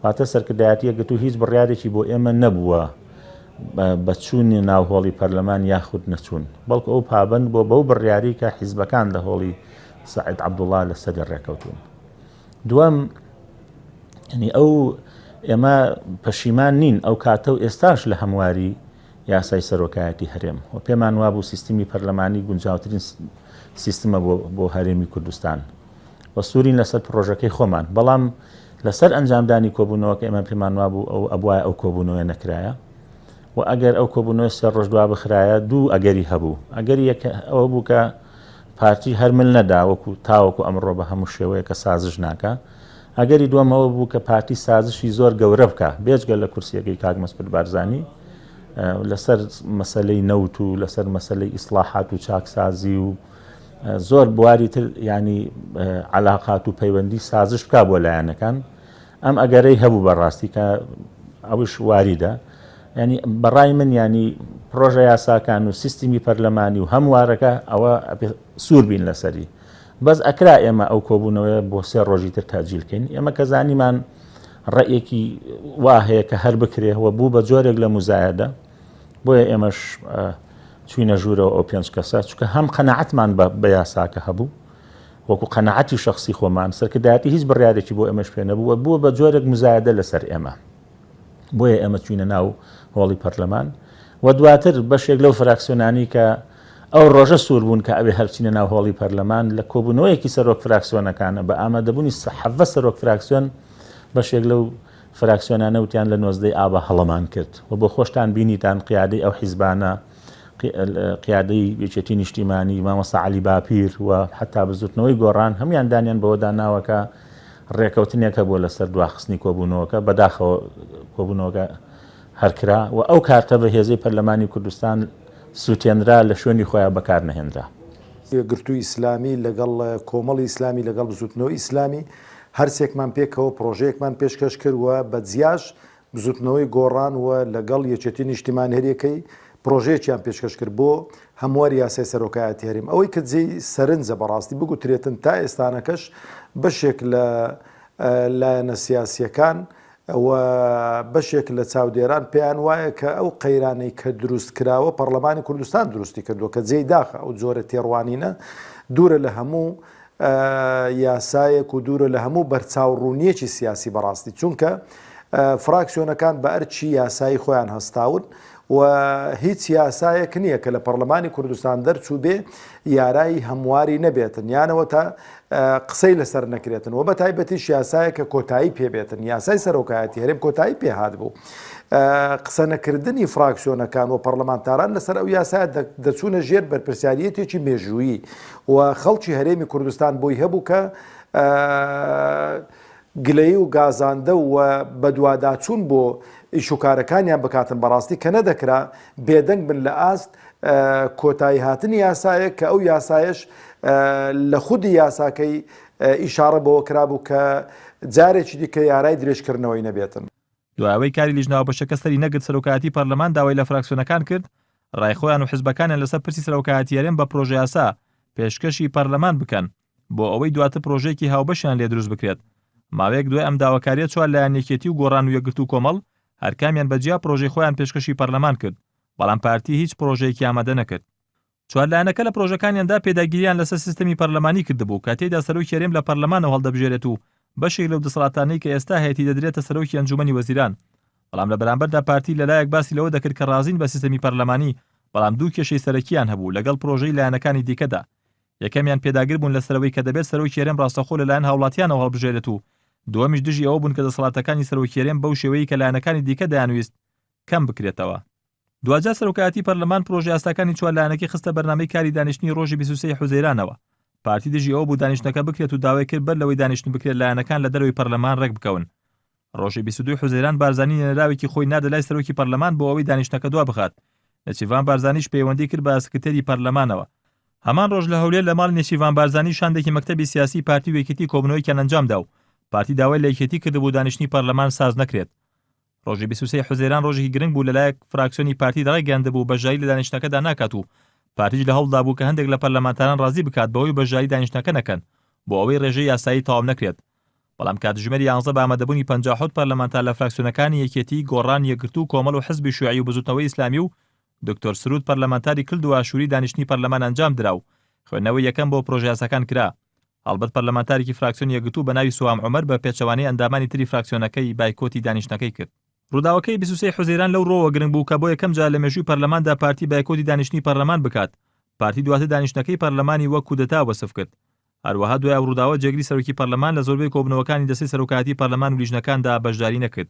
واتە سەرکردایەتی یەکگرتوو هیچ بڕیارێکی بۆ ئێمە نەبووە بە چوونی ناوهۆڵی پەرلەمان یاخود نەچوون، بەڵکو ئەو پابند بۆ بەو بڕیاری کە حیزبەکان لە هۆڵی سەعید عەبدوڵڵا لەسەر ڕێکەوتون. دووەم ینی ئەو ئێمە پەشیمان نین ئەو کاتە و ئێستاش لە هەمواری یاسای سەرۆکایەتی هەرێم و پێمان وابوو سیستمی پەرلەمانی گونجاوترین سیستمە بۆ هەرێمی کوردستان و سوورین لەسەر پرۆژەکەی خۆمان، بەڵام لەسەر ئەنجامدانی کۆبوونەوەکە ئێمە پێمان وابوو ئەو ئەبوایە ئەو کۆبوونەوە نەکرایە و ئەگەر ئەو کۆبوونەوە 3 ڕۆژ دوا بخرایە دوو ئەگەری هەبوو. ئەگەری ئەوە بوو کە پارتی هەرمل نەدا وەکو تاوەکو ئەمڕۆ بە هەموو شێوەیە کە سازش ناکە. ئەگەری دووەمەوە بوو کە پارتی سازشی زۆر گەورە بکە بێجگە لە کورسیەکەی کاک مەسعود بارزانی لەسەر مەسەلەی نەوت و لەسەر مەسەلەی ئیسلاحات و چاکسازی و زۆر بواری تر ینی علاقات و پەیوەندی سازش بکە بۆ لایەنەکان. ئەم ئەگەرەی هەبوو بەڕاستی کە ئەوش واریدە، ینی بەڕای من ینی پرۆژە یاساکان و سیستمی پەرلەمانی و هەموارەکە ئەوە سوور بین لەسەری، بەس ئەکرا ئێمە ئەو کۆبوونەوەی بۆ 3 ڕۆژی تر تاجیلکەین. ئێمە کە زانیمان ڕێیەکی وا هەیە کە هەر بکرێ و بوو بە جۆرێک لە موزایەدە، بۆیە ئێمەش چوینە ژوورەوە ئەو 5 کەسە، چونکە هەم قەنەعەتمان بە یاساکە هەبوو وەکو قەنەعەتی شەخسی خۆمان، سەرکردایەتی هیچ بڕیارێکی بۆ ئێمەش پێ نەبووە، بووە بە جۆرێک موزایەدە لەسەر ئێمە، بۆیە ئێمە چوینە ناو هۆڵی پەرلەمان و دواتر بەشێک لەو فراکسیۆنانی کە ئەو ڕۆژە سوور بوون کە ئەوێ هەرچینە ناو هۆڵی پەرلەمان لە کۆبوونەوەیەکی سەرۆک فراکسیۆنەکانە بە ئامادەبوونی 7 سەرۆک فراکسیۆن بەشێک لەو فراکسیۆنانە وتیان لە 19 ئابە هەڵەمان کرد و بۆ خۆشتان بینیتان قیادەی ئەو حیزبانە، قیادەی یەکێتی نیشتیمانی مامۆستا عەلی باپیر و حتا بزوتنەوەی گۆڕان هەمویان دانیان بەوە داناوەکە ڕێکەوتنێکە بۆ لەسەر دواخستنی کۆبوونەوەکە بەداخەوە کۆبوونەوەکە هەرکرا و ئەو کارتە بە هێزەی پەرلەمانی کوردستان سووتێنرا لە شوێنی خۆیان بەکار نەهێنرا. گرتووی ئیسلامی لەگەڵ کۆمەڵی ئیسلامی لەگەڵ بزوتنەوەی ئیسلامی هەرسێکمان پێکەوە پرۆژەیەکمان پێشکەش کردووە بە جیاش بزوتنەوەی گۆڕان و لەگەڵ یەکێتی نیشتیمان هەرێکەی پرۆژەیەکیان پێشکەش کرد بۆ هەمواری یاسای سەرۆکایەتی هەرێم. ئەوەی کە جێی سەرنجە بەڕاستی بگوترێتن تا ئێستانەکەش بەشێک لە لایەنە سیاسیەکان و بەشێک لە چاودێران پێیان وایە کە ئەو قەیرانەی کە دروست کراوە پەرلەمانی کوردستان دروستی کردووە کە جێی داخە ئەو جۆرە تێڕوانینە دوورە لە هەموو یاسایەک و دوورە لە هەموو بەرچاوڕوونیەکی سیاسی بەڕاستی، چونکە فراکسیۆنەکان بە ئەرچی یاسایی خۆیان هەستاون و هیچ یاسایەک نییە کە لە پەرلەمانی کوردستان دەرچوو بێ یارایی هەمواری نەبێتن یانەوە تا قسەی لەسەر نەکرێتن و بە تایبەتیش یاسایە کە کۆتایی پێبێتن. یاسای سەرۆکایەتی هەرێم کۆتایی پێهات بوو. قسە نەکردنی فراکسیۆنەکان و پەرلەمانتاران لەسەر ئەو یاسایە دەچوونە ژێر بەرپرسیاریەتێکی مێژوویی و خەڵکی هەرێمی کوردستان بۆی هەبوو کە گلەیی و گازاندە و بەدواداچوون بۆ ئیشوکارەکانیان بکاتن بەڕاستی کە نەدەکرا بێدەنگ بن لە ئاست کۆتایی هاتنی یاسایە کە ئەو یاسایش لە خودی یاساکەی ئیشارە بەوە کرابوو کە جارێکی دیکە یارای درێژکردنەوەی نەبێتن. دواوەی کاری لیژنەوە بەشەکە سەری نەگرت سەرۆکایەتی پەرلەمان داوای لە فراکسیۆنەکان کرد ڕایخۆیان و حیزبەکانیان لەسەر پرسی سەرۆکایەتی هەرێم بە پرۆژە یاسا پێشکەشی پەرلەمان بکەن بۆ ئەوەی دواتر پرۆژەیەکی هاوبەشیان لێ دروست بکرێت. ماوەیەک دوای ئەم داواکاریە چوار لایەن یەکێتی و گۆڕان و یەکگرتو و کۆمەڵ هەرکامیان بەجیا پرۆژەی خۆیان پێشکەشی پەرلەمان کرد، بەڵام پارتی هیچ پرۆژەیەکی ئامادە نەکرد. چوار لایەنەکە لە پرۆژەکانیاندا پێداگیریان لەسەر سیستەمی پەرلەمانی کردبوو کە تێیدا سەرۆکی هەرێم لە پەرلەمانەوە هەڵدەبژێرێت و بەشێک لەو دەسەڵاتانەی کە ئێستا هەیەتی دەدرێتە سەرۆکی ئەنجومەنی وەزیران. بەڵام لە بەرامبەردا پارتی لەلایەک باسی لەوە دەکرد کە ڕازین بە سیستەمی پەرلەمانی، بەڵام دوو کێشەی سەرەکیان هەبوو لەگەڵ پرۆژەی لایەنەکانی دیکەدا. یەکەمیان پێداگر بوون لەسەرەوەی کە دەبێت سەرۆکی هەرێم ڕاستەخۆ لەلایەن هاوڵاتیانەوە هەڵبژێرێت و دووەمیش دژی ئەوە بوون کە دەسەڵاتەکانی سەرۆکی هەرێم بەو شێوەیە کە لایەنەکانی دیکە دەیانویست کەم بکرێتەوە. دوجار سەرۆکایەتی پەرلەمان پرۆژە یاساکانی چوار لایەنەکەی خستە بەرنامەی کاری دانیشتنی ڕۆژی 23 حوزەیرانەوە. پارتی دژی ئەوە بوو دانیشتنەکە بکرێت و داوای کرد بەر لەوەی دانیشتن بکرێت لایەنەکان لە دەرەوەی پەرلەمان ڕێک بکەون. ڕۆژی 22 حوزەیران بارزانی نێراوێکی خۆی نادە لای سەرۆکی پەرلەمان بۆ ئەوەی دانیشتنەکە دوا بخات. نێچیڤان بارزانیش پەیوەندی کرد بە سکرتێری پەرلەمانەوە. هەمان ڕۆژ لە هەولێر لە ماڵی نێچیڤان بارزانی شاندێکی مەکتەبی سیاسی پارتی و یەکێتی کۆبنەوەیکیان ئەنجامدا و پارتی داوای لە یەکێتی کردبوو دانیشتنی پەرلەمان ساز نەکرێت. ڕۆژی 23 حوزەیران ڕۆژێکی گرنگ بوو لەلایەک فراکسیۆنی پارتی ڕایگەیاندبوو بەژایی لە دانیشتنەکەدا ناکات و پارتیش لە هەوڵدا بوو کە هەندێک لە پەرلەمانتاران ڕازی بکات بەوەی بەژایی دانیشتنەکە نەکەن بۆ ئەوەی ڕێژەی یاسایی تەواو نەکرێت. بەڵام کاتژمێری 11 بە ئامادەبوونی 57 پەرلەمانتار لە فراکسیۆنەکانی یەکێتی، گۆڕان، یەکگرتو و کۆمەڵ و حزبی شیوعی و بزوتنەوەی ئیسلامی و دکتۆر سرود پەرلەمانتاری کرد و ئاشووری دانیشتنی پەرلەمان ئەنجام درا و خوێندنەوەی یەکەم بۆ پرۆژە یاساکان کرا. هەڵبەت پەرلەمانتارێکی فراکسیۆن یەکگرتو بە ناوی سوام عومەر بە پێچەوانەی ئەندامانی تری فراکسیۆنەکەی بایکۆتی دانیشتنەکەی کرد. ڕووداوەکەی 23 حوزەیران لەو ڕۆوە گرنگ بوو کە بۆ یەکەم جار لە مێژووی پەرلەماندا پارتی بایکۆتی دانیشتنی پەرلەمان بکات. پارتی دواتر دانیشتنەکەی پەرلەمانی وەک کودەتا وەسف کرد. هەروەها دوای ڕووداوە جێگری سەرۆکی پەرلەمان لە زۆربەی کۆبنەوەکانی دەستەی سەرۆکایەتی پەرلەمان و لیژنەکاندا بەشداری نەکرد.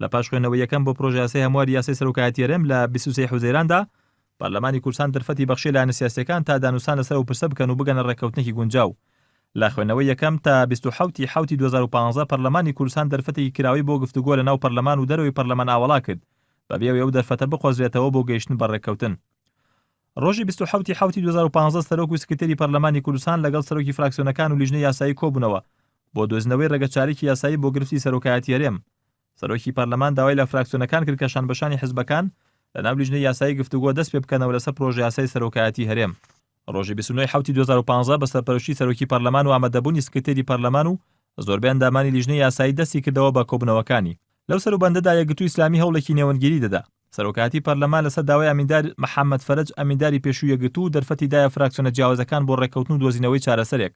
لە پاش خوێندنەوەی یەکەم بۆ پرۆژە یاسای هەمواری یاسای سەرۆکایەتی هەرێم لە 23 حوزەیراندا پەرلەمانی کوردستان دەرفەتی بەخشی لایەنە سیاسیەکان تا دانووسان لەسەر و پرسە بکەن و بگەنە ڕێککەوتنێکی گونجاو. لە خوێندنەوەی یەکەم تا 27 حوتی 2015 پەرلەمانی کوردستان دەرفەتێکی کراوی بۆ گفتوگۆ لەناو پەرلەمان و دەرەوەی پەرلەمان ئاوەڵا کرد بەبێ ئەو دەرفەتە بخۆزرێتەوە بۆ گەیشتن بە ڕێککەوتن. ڕۆژی 27 حوتی 2015 سەرۆک و سکرتێری پەرلەمانی کوردستان لەگەڵ سەرۆکی فراکسیۆنەکان و لیژنەی یاسایی کۆبوونەوە بۆ دۆزینەوەی ڕێگەچارێکی یاسایی بۆ گرفتی سەرۆکایەتی هەرێم. سەرۆکی پەرلەمان داوای لە فراکسیۆنەکان کرد کە شانبەشانی حزبەکان لەناو لیژنەی یاسایی گفتوگۆ دەست پێ بکەنەوە لەسەر پرۆژە یاسای سەرۆکایەتی هەرێم. ڕۆژی 29 حوتی 2015 بە سەرپەرشتی سەرۆکی پەرلەمان و ئامادەبوونی سکرتێری پەرلەمان و زۆربەی ئەندامانی لیژنەی یاسایی دەستی کردەوە بە کۆبنەوەکانی. لەو سەروبەندەدا یەکگرتووی ئیسلامی هەوڵێکی نێوەنگیری دەدا. سەرۆکایەتی پەرلەمان لەسەر داوای ئەمیندار محەممەد فەرەج ئەمینداری پێشووی یەکگرتوو دەرفەتی دایە فراکسیۆنە جیاوازەکان بۆ ڕێککەوتن و دۆزینەوەی چارەسەرێک.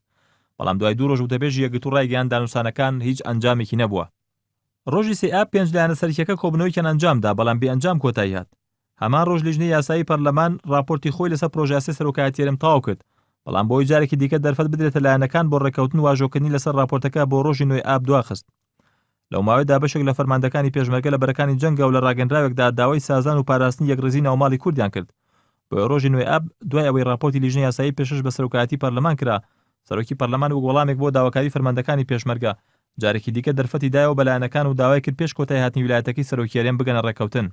بەڵام دوای دوو ڕۆژ و دەبێژی یەکگرتوو ڕایگەیان دانووسانەکان هیچ ئەنجامێکی نەبووە. ڕۆژی سێ پێنج لایەنە سەرکیەکە کۆبنەوەیکیان ئەنجامدا بەڵام بێئەنجام کۆتایی هات. هەمان ڕۆژ لیژنەی یاسایی پەرلەمان راپۆرتی خۆی لەسەر پرۆژە یاسای سەرۆکایەتی هەرێم تەواو کرد. بەڵام بۆی جارێکی دیکە دەرفەت بدرێتە لایەنەکان بۆ ڕێککەوتن واژۆکردنی لەسەر راپۆرتەکە بۆ ڕۆژی 9 دواخست. لەو ماوەیەدا بەشێک لە فەرماندەکانی پێشمەرگە لە بەرەکانی جەنگە و لە ڕاگەندراوێکدا داوای سازان و پاراستنی یەکڕێزی ناوماڵی کوردیان کرد. بۆ ڕۆژی 9 دوای ئەوەی راپۆرتی لیژنەی یاسایی پێشش بە سەرۆکایەتی پەرلەمان کرا، سەرۆکی پەرلەمان و وەڵامێک بۆ داواکاری فەرماندەکانی پێشمەرگە جارێکی دیکە دەرفەتی دایەوە بە لایەنەکان و داوای کرد پێش کۆتایی هاتنی ویلایەتەکەی سەرۆکی هەرێم بگەنە ڕێککەوتن.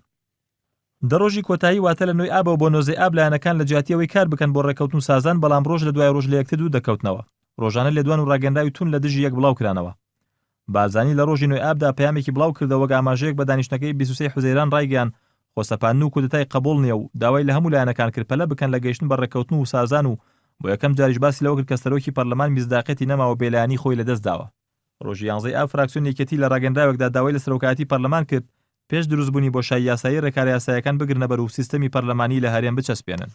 دەڕۆژی کۆتایی واتە لە 9 بۆ 9 لایەنەکان لە جیاتیەوەی کار بکەن بۆ ڕێککەوتن سازان، بەڵام ڕۆژ لە دوای ڕۆژ لە یەکتر دوو دەکەوتنەوە. ڕۆژانە لێدوان و ڕاگەنداوی تون لە دژی یەک بڵاو کرانەوە. بازانی لە ڕۆژی 9 پەیامێکی بڵاو کردەوە ئاماژەیەک بە دانیشتنەکەی 23 حوزەیران ڕایگەیان خۆسەپاندن و کودەتای قبول نییە و داوای لە هەموو لایەنەکان کرد پەلە بکەن لە گەیشتن بە ڕێککەوتن و سازان و بۆ یەکەم جاریش باسی لەوە کرد کە سەرۆکی پەرلەمان میزداقەتی نەماوە بێلایانی خۆی لەدەست داوە. ڕۆژی 11 فراکسیۆن یەکێتی لە ڕاگەندراوێکدا داوای لە سەرۆکایەتی پەرلەمان کرد پێش دروستبوونی بۆ شای یاسایی ڕێکاری یاساییەکان بگرنە بەر و سیستەمی پەرلەمانی لە هەرێم بچەسپێنن.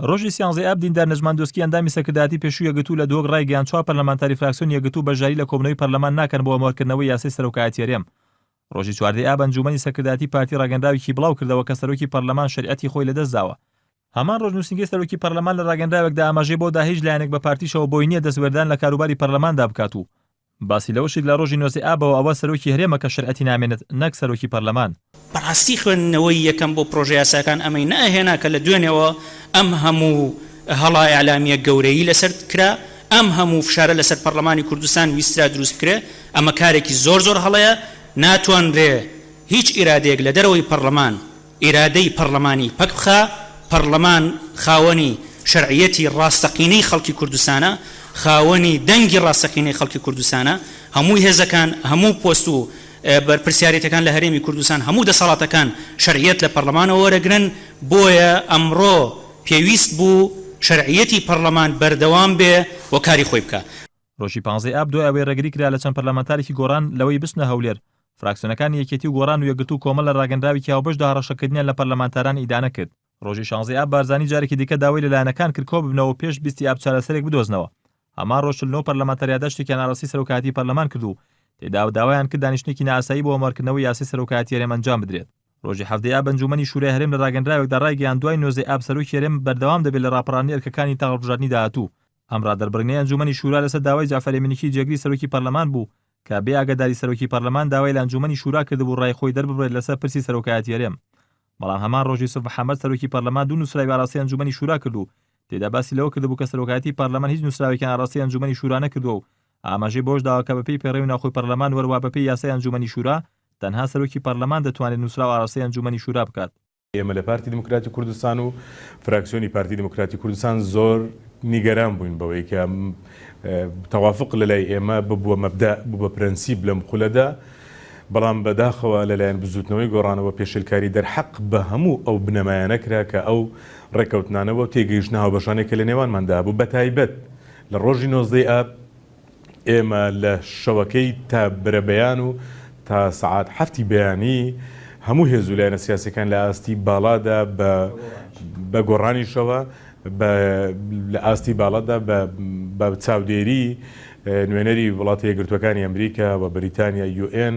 ڕۆژی 13 دیندار نەجماندۆسکی ئەندامی سەرکردایەتی پێشووی یەکگرتوو لە دۆگ ڕایگەیان 4 پەرلەمانتاری فراکسیۆن یەکگرتوو بەژاری لە کۆبنەوەی پەرلەمان ناکەن بۆ ئامۆرکردنەوەی یاسای سەرۆکایەتی هەرێم. ڕۆژی 14 ئەنجومەنی سەرکردایەتی پارتی ڕاگەندراوێکی بڵاو کردەوە کە سەرۆکی پەرلەمان شریعەتی خۆی لەدەست داوە. هەمان ڕۆژ نووسینگەی سەرۆکی پەرلەمان لە ڕاگەندراوێکدا ئاماژەی بۆ داهێژ لایەنێک بە پارتیشەوە بۆی نییە دەستوێردان لە کاروباری پەرلەماندا بکات و باسی لەوەشت لە ڕۆژی 9 بەوە ئەوە سەرۆکی هەرێمە کە شریعەتی نامێنێت نەک سەرۆکی پەرلەمان. بەڕاستی خوێندنەوەی یەکەم بۆ پرۆژە یاساکان ئەمەی نەهێنا کە لە دوێنێەوە ئەم هەموو هەڵای ئەعلامیە گەورەی لەسەر کرا، ئەم هەموو فشارە لەسەر پەرلەمانی کوردستان ویسترا دروست کرێ. ئەمە کارێکی زۆر هەڵەیە، ناتوانرێ هیچ ئیرادەیەک لە دەرەوەی پەرلەمان ئیرادەی پەرلەمانی پەک بخا. پەرلەمان خاوەنی شەرعیەتی ڕاستەقینەی خەڵکی کوردستانە، خاوەنی دەنگی ڕاستەقینەی خەڵکی کوردستانە. هەمووی هێزەکان، هەموو پۆست و بەرپرسیارەتەکان لە هەرێمی کوردستان، هەموو دەسەڵاتەکان شەرعیەت لە پەرلەمانەوە وەرەگرن. بۆیە ئەمڕۆ پێویست بوو شەرعیەتی پەرلەمان بەردەوام بێ و کاری خۆی بکە. ڕۆژی 15 دوای ئەوەی ڕێگری کرا لە چەند پەرلەمانتارێکی گۆڕان لەوەی بچنە هەولێر، فراکسیۆنەکانی یەکێتی و گۆڕان و یەکگرتوو کۆمەڵ لە ڕاگەندراوێکی هاوبەشدا هەڕەشەکردنیان لە پەرلەمانتاران ئیدانە کرد. ڕۆژی 16 بارزانی جارێکی دیکە داوای لەلایەنەکان کرد کۆ ببنەوە پێش 20 چارەسەرێک بدۆزنەوە. هەمان ڕۆژ 9 پەرلەمانتەریادا شتێکیان ئاڕاستی سەرۆکایەتی پەرلەمان کرد و تێدا داوایان کرد دانیشتێکی نائاسایی بۆ ئامۆرکردنەوەی یاسای سەرۆکایەتی هەرێم ئەنجام بدرێت. ڕۆژی 17 ئەنجومەنی شورای هەرێم لە ڕاگەندراوێکدا ڕایگەیان دوای 9 سەرۆکی هەرێم بەردەوام دەبێت لە ڕاپەڕانی ئەرکەکانی تاغڵبژاردننی داهاتوو ئەم ڕادەربڕینەی ئەنجومەنی شورا لەسەر داوای جعفەر ئێمنیکی جێگری سەرۆکی پەرلەمان بوو کە بێ ئاگاداری سەرۆکی پەرلەمان داوای لە ئەنجومەنی شورا کردبوو ڕای خۆی دەرببڕێت لەسەر پرسی سەرۆکایەتی هەرێم. بەڵام هەمان ڕۆژ یوسف محەممەد سەرۆکی پەرلەمان دوو نووسراوی ئاڕاستی ئەنجومەنی شورا کردو تێدا باسی لەوە کردبوو کە سەرۆکایەتی پەرلەمان هیچ نووسراوێکی ئاڕاستی ئەنجومەنی شورا نەکردووە و ئاماژەی بۆش داوا کە بەپێی پێڕێوی ناوخۆی پەرلەمان وەروا بەپێی یاسای ئەنجومەنی شورا تەنها سەرۆکی پەرلەمان دەتوانێت نووسراو ئاڕاستی ئەنجومەنی شورا بکات. ئێمە لە پارتی دموکراتی کوردستان و فراکسیۆنی پارتی دموکراتی کوردستان زۆر نیگەران بووین بەوەی کە تەوافق لەلای ئێمە ببووە مەبدە بوو بە پرەنسیب لەم خولەدا، بەڵام بەداخەوە لەلایەن بزوتنەوەی گۆڕانەوە پێشلکاری دەرحەق بە هەموو ئەو بنەمایانەکرا کە ئەو ڕێکەوتنانەوە و تێگەیشتنەوە بەشانێکە لە نێوانماندا بوو. بەتایبەت لە ڕۆژی 19 ئاب ئێمە لە شەوەکەی تا برەبەیان و تا سعات هەفتی بەیانی هەموو هێزوو لایەنە سیاسەکان لە ئاستی باڵادا بە گۆڕانیشەوە لە ئاستی باڵادا بە چاودێری نوێنەری وڵاتی یەکگرتوەکانی ئەمریکا و بەریتانیا UN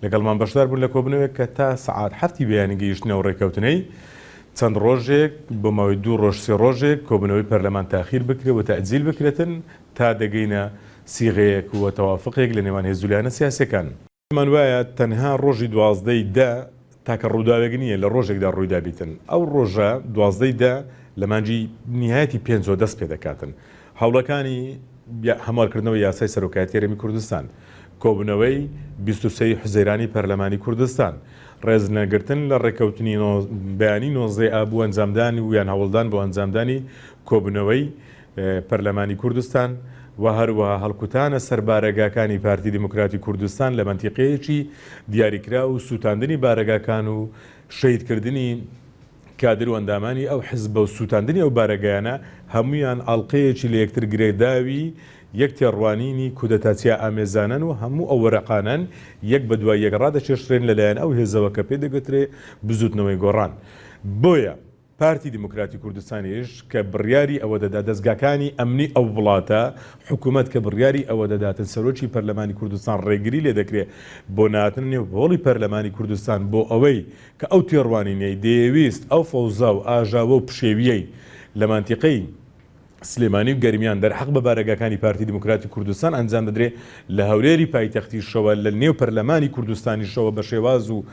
لەگەڵمان بەشدار بوون لە کۆبنەوەک کە تا سعات هەفتی بەیانی گەیشتنەوە ڕێکەوتنەی چەند ڕۆژێک بۆ ماوەی 2 ڕۆژ 3 ڕۆژێک کۆبنەوەی پەرلەمان تاخیر بکرێت و تەعجیل بکرێتن تا دەگەینە سیغەیەک و تەوافقێک لە نێوان هێزوولایەنە سیاسەکان. من وایە تەنها ڕۆژی 12 تاکە ڕووداوێک نییە لە ڕۆژێکدا ڕوویدا بیتن. ئەو ڕۆژە 12 لە مانجی نهایەتی 5 دەست پێ دەکاتن. هەوڵەکانی هەموارکردنەوەی یاسای سەرۆکایەتی هەرێمی کوردستان، کۆبنەوەی 23 حوزەیرانی پەرلەمانی کوردستان، ڕێزنەگرتن لە ڕێکەوتنی بەیانی 19 ئاب بۆ ئەنجامدانی و یان هەوڵدان بۆ ئەنجامدانی کۆبنەوەی پەرلەمانی کوردستان و هەروەها هەڵکوتانە سەربارەگاکانی پارتی دموکراتی کوردستان لە منتیقەیەکی دیاریکرا و سووتاندنی بارەگاکان و شەیدکردنی کادر و ئەندامانی ئەو حزب و سووتاندنی ئەو بارەگایانە هەمویان ئەڵلقەیەکی لە یەکتر گرێداوی یەک تێڕوانینی کودەتاچیا ئامێزانن و هەموو ئەو وەرەقانن یەک بە دوای یەک ڕادەچێشرێن لەلایەن ئەو هێزەوە کە پێ دەگوترێ بزوتنەوەی گۆڕان. بۆیە پارتی دموکراتی کوردستانیش کە بڕیاری ئەوە دەدا دەستگاکانی ئەمنی ئەو وڵاتە حکوومەت کە بڕیاری ئەوە دەداتن سەرۆکی پەرلەمانی کوردستان ڕێگری لێ دەکرێت بۆ ناتن نێو هۆڵی پەرلەمانی کوردستان بۆ ئەوەی کە ئەو تێڕوانینەی دەیەویست ئەو فەوزا و ئاژاوە و پشێویەی لە مانتیقەی سلێمانی و گەرمیان دەرحەق بە بارەگاکانی پارتی دموکراتی کوردستان ئەنجام دەدرێت لە هەولێری پایتەختیشەوە لە نێو پەرلەمانی کوردستانیشەوە بە شێواز و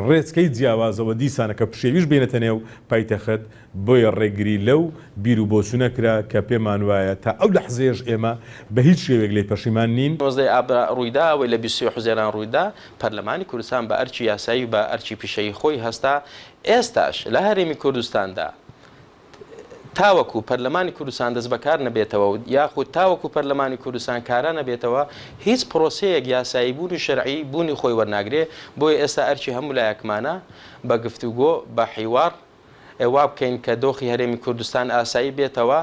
ڕێچکەی جیاوازەوە دیسانە کە پشێویش بێنێتە نێو پایتەخت بۆیە ڕێگری لەو بیر و بۆچوو نەکرا کە پێمان وایە تا ئەو لەحزەیەش ئێمە بە هیچ شێوێک لێ پەشیمان نین. ڕوویدا ئەوەی لە 20 حوزێران ڕوویدا پەرلەمانی کوردستان بە ئەرچی یاسایی و بە ئەرچی پیشەی خۆی هەستا. ئێستاش لە هەرێمی کوردستاندا تاوەکو پەرلەمانی کوردستان دەست بەکار نەبێتەوە و یاخود تاوەکو پەرلەمانی کوردستان کارە نەبێتەوە هیچ پرۆسەیەک یاسایی بوونی شەرعی بوونی خۆی وەرناگرێ. بۆیە ئێستا ئەرچی هەموو لایەکمانە بە گفتوگۆ بە حیوار ئێوا بکەین کە دۆخی هەرێمی کوردستان ئاسایی بێتەوە.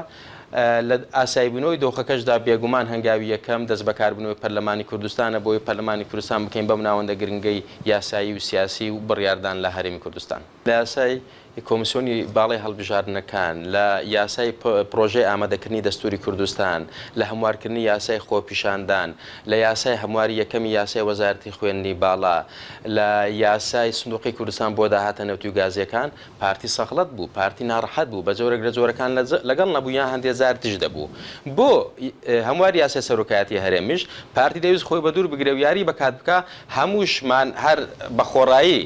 لە ئاسایبوونەوەی دۆخەکەشدا بێگومان هەنگاوی یەکەم دەست بەکاربوونەوەی پەرلەمانی کوردستانە بۆی پەرلەمانی کوردستان بکەین بەم ناوەندە گرنگەی یاسایی و سیاسی و بڕیاردان لە هەرێمی کوردستان. لە یاسای کۆمیسیۆنی باڵی هەڵبژاردنەکان، لە یاسای پرۆژەی ئامادەکردنی دەستوری کوردستان، لە هەموارکردنی یاسای خۆپیشاندان، لە یاسای هەمواری یەکەمی یاسای وەزارەتی خوێندنی باڵا، لە یاسای سندوقی کوردستان بۆ داهاتە نەوتی و گازیەکان پارتی سەخڵەت بوو، پارتی ناڕەحەت بوو، بە جۆرێک لە جۆرەکان لەگەڵ نەبوو یان هەندێک زار تش دەبوو. بۆ هەمواری یاسای سەرۆکایەتی هەرێمیش پارتی دەویست خۆی بە دوور بگرێ و یاری بەکات بکە هەمووشمان هەر بەخۆڕایی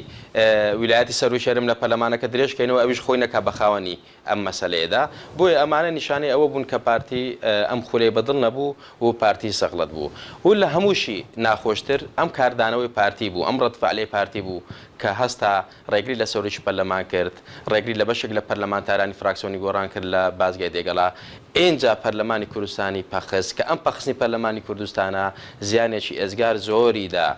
ویلایەتی سەر و شەرم لە پەرلەمانەکە درێژکەینەوە ئەویش خۆی نەکا بەخاوەنی ئەم مەسەلەیەدا. بۆیە ئەمانە نیشانەی ئەوە بوون کە پارتی ئەم خولەی بەدڵ نەبوو و پارتی سەغڵەت بوو. و لە هەمووشی ناخۆشتر ئەم کاردانەوەی پارتی بوو، ئەم ڕەتفعلەی پارتی بوو کە هەستا ڕێگری لە سەرۆکی پەرلەمان کرد، ڕێگری لە بەشێک لە پەرلەمانتارانی فراکسیۆنی گۆڕان کرد لە بازگای دێگەڵا. ئینجا پەرلەمانی کوردستانی پەخست کە ئەم پەخستنی پەرلەمانی کوردستانە زیانێکی ئێزگار زۆریدا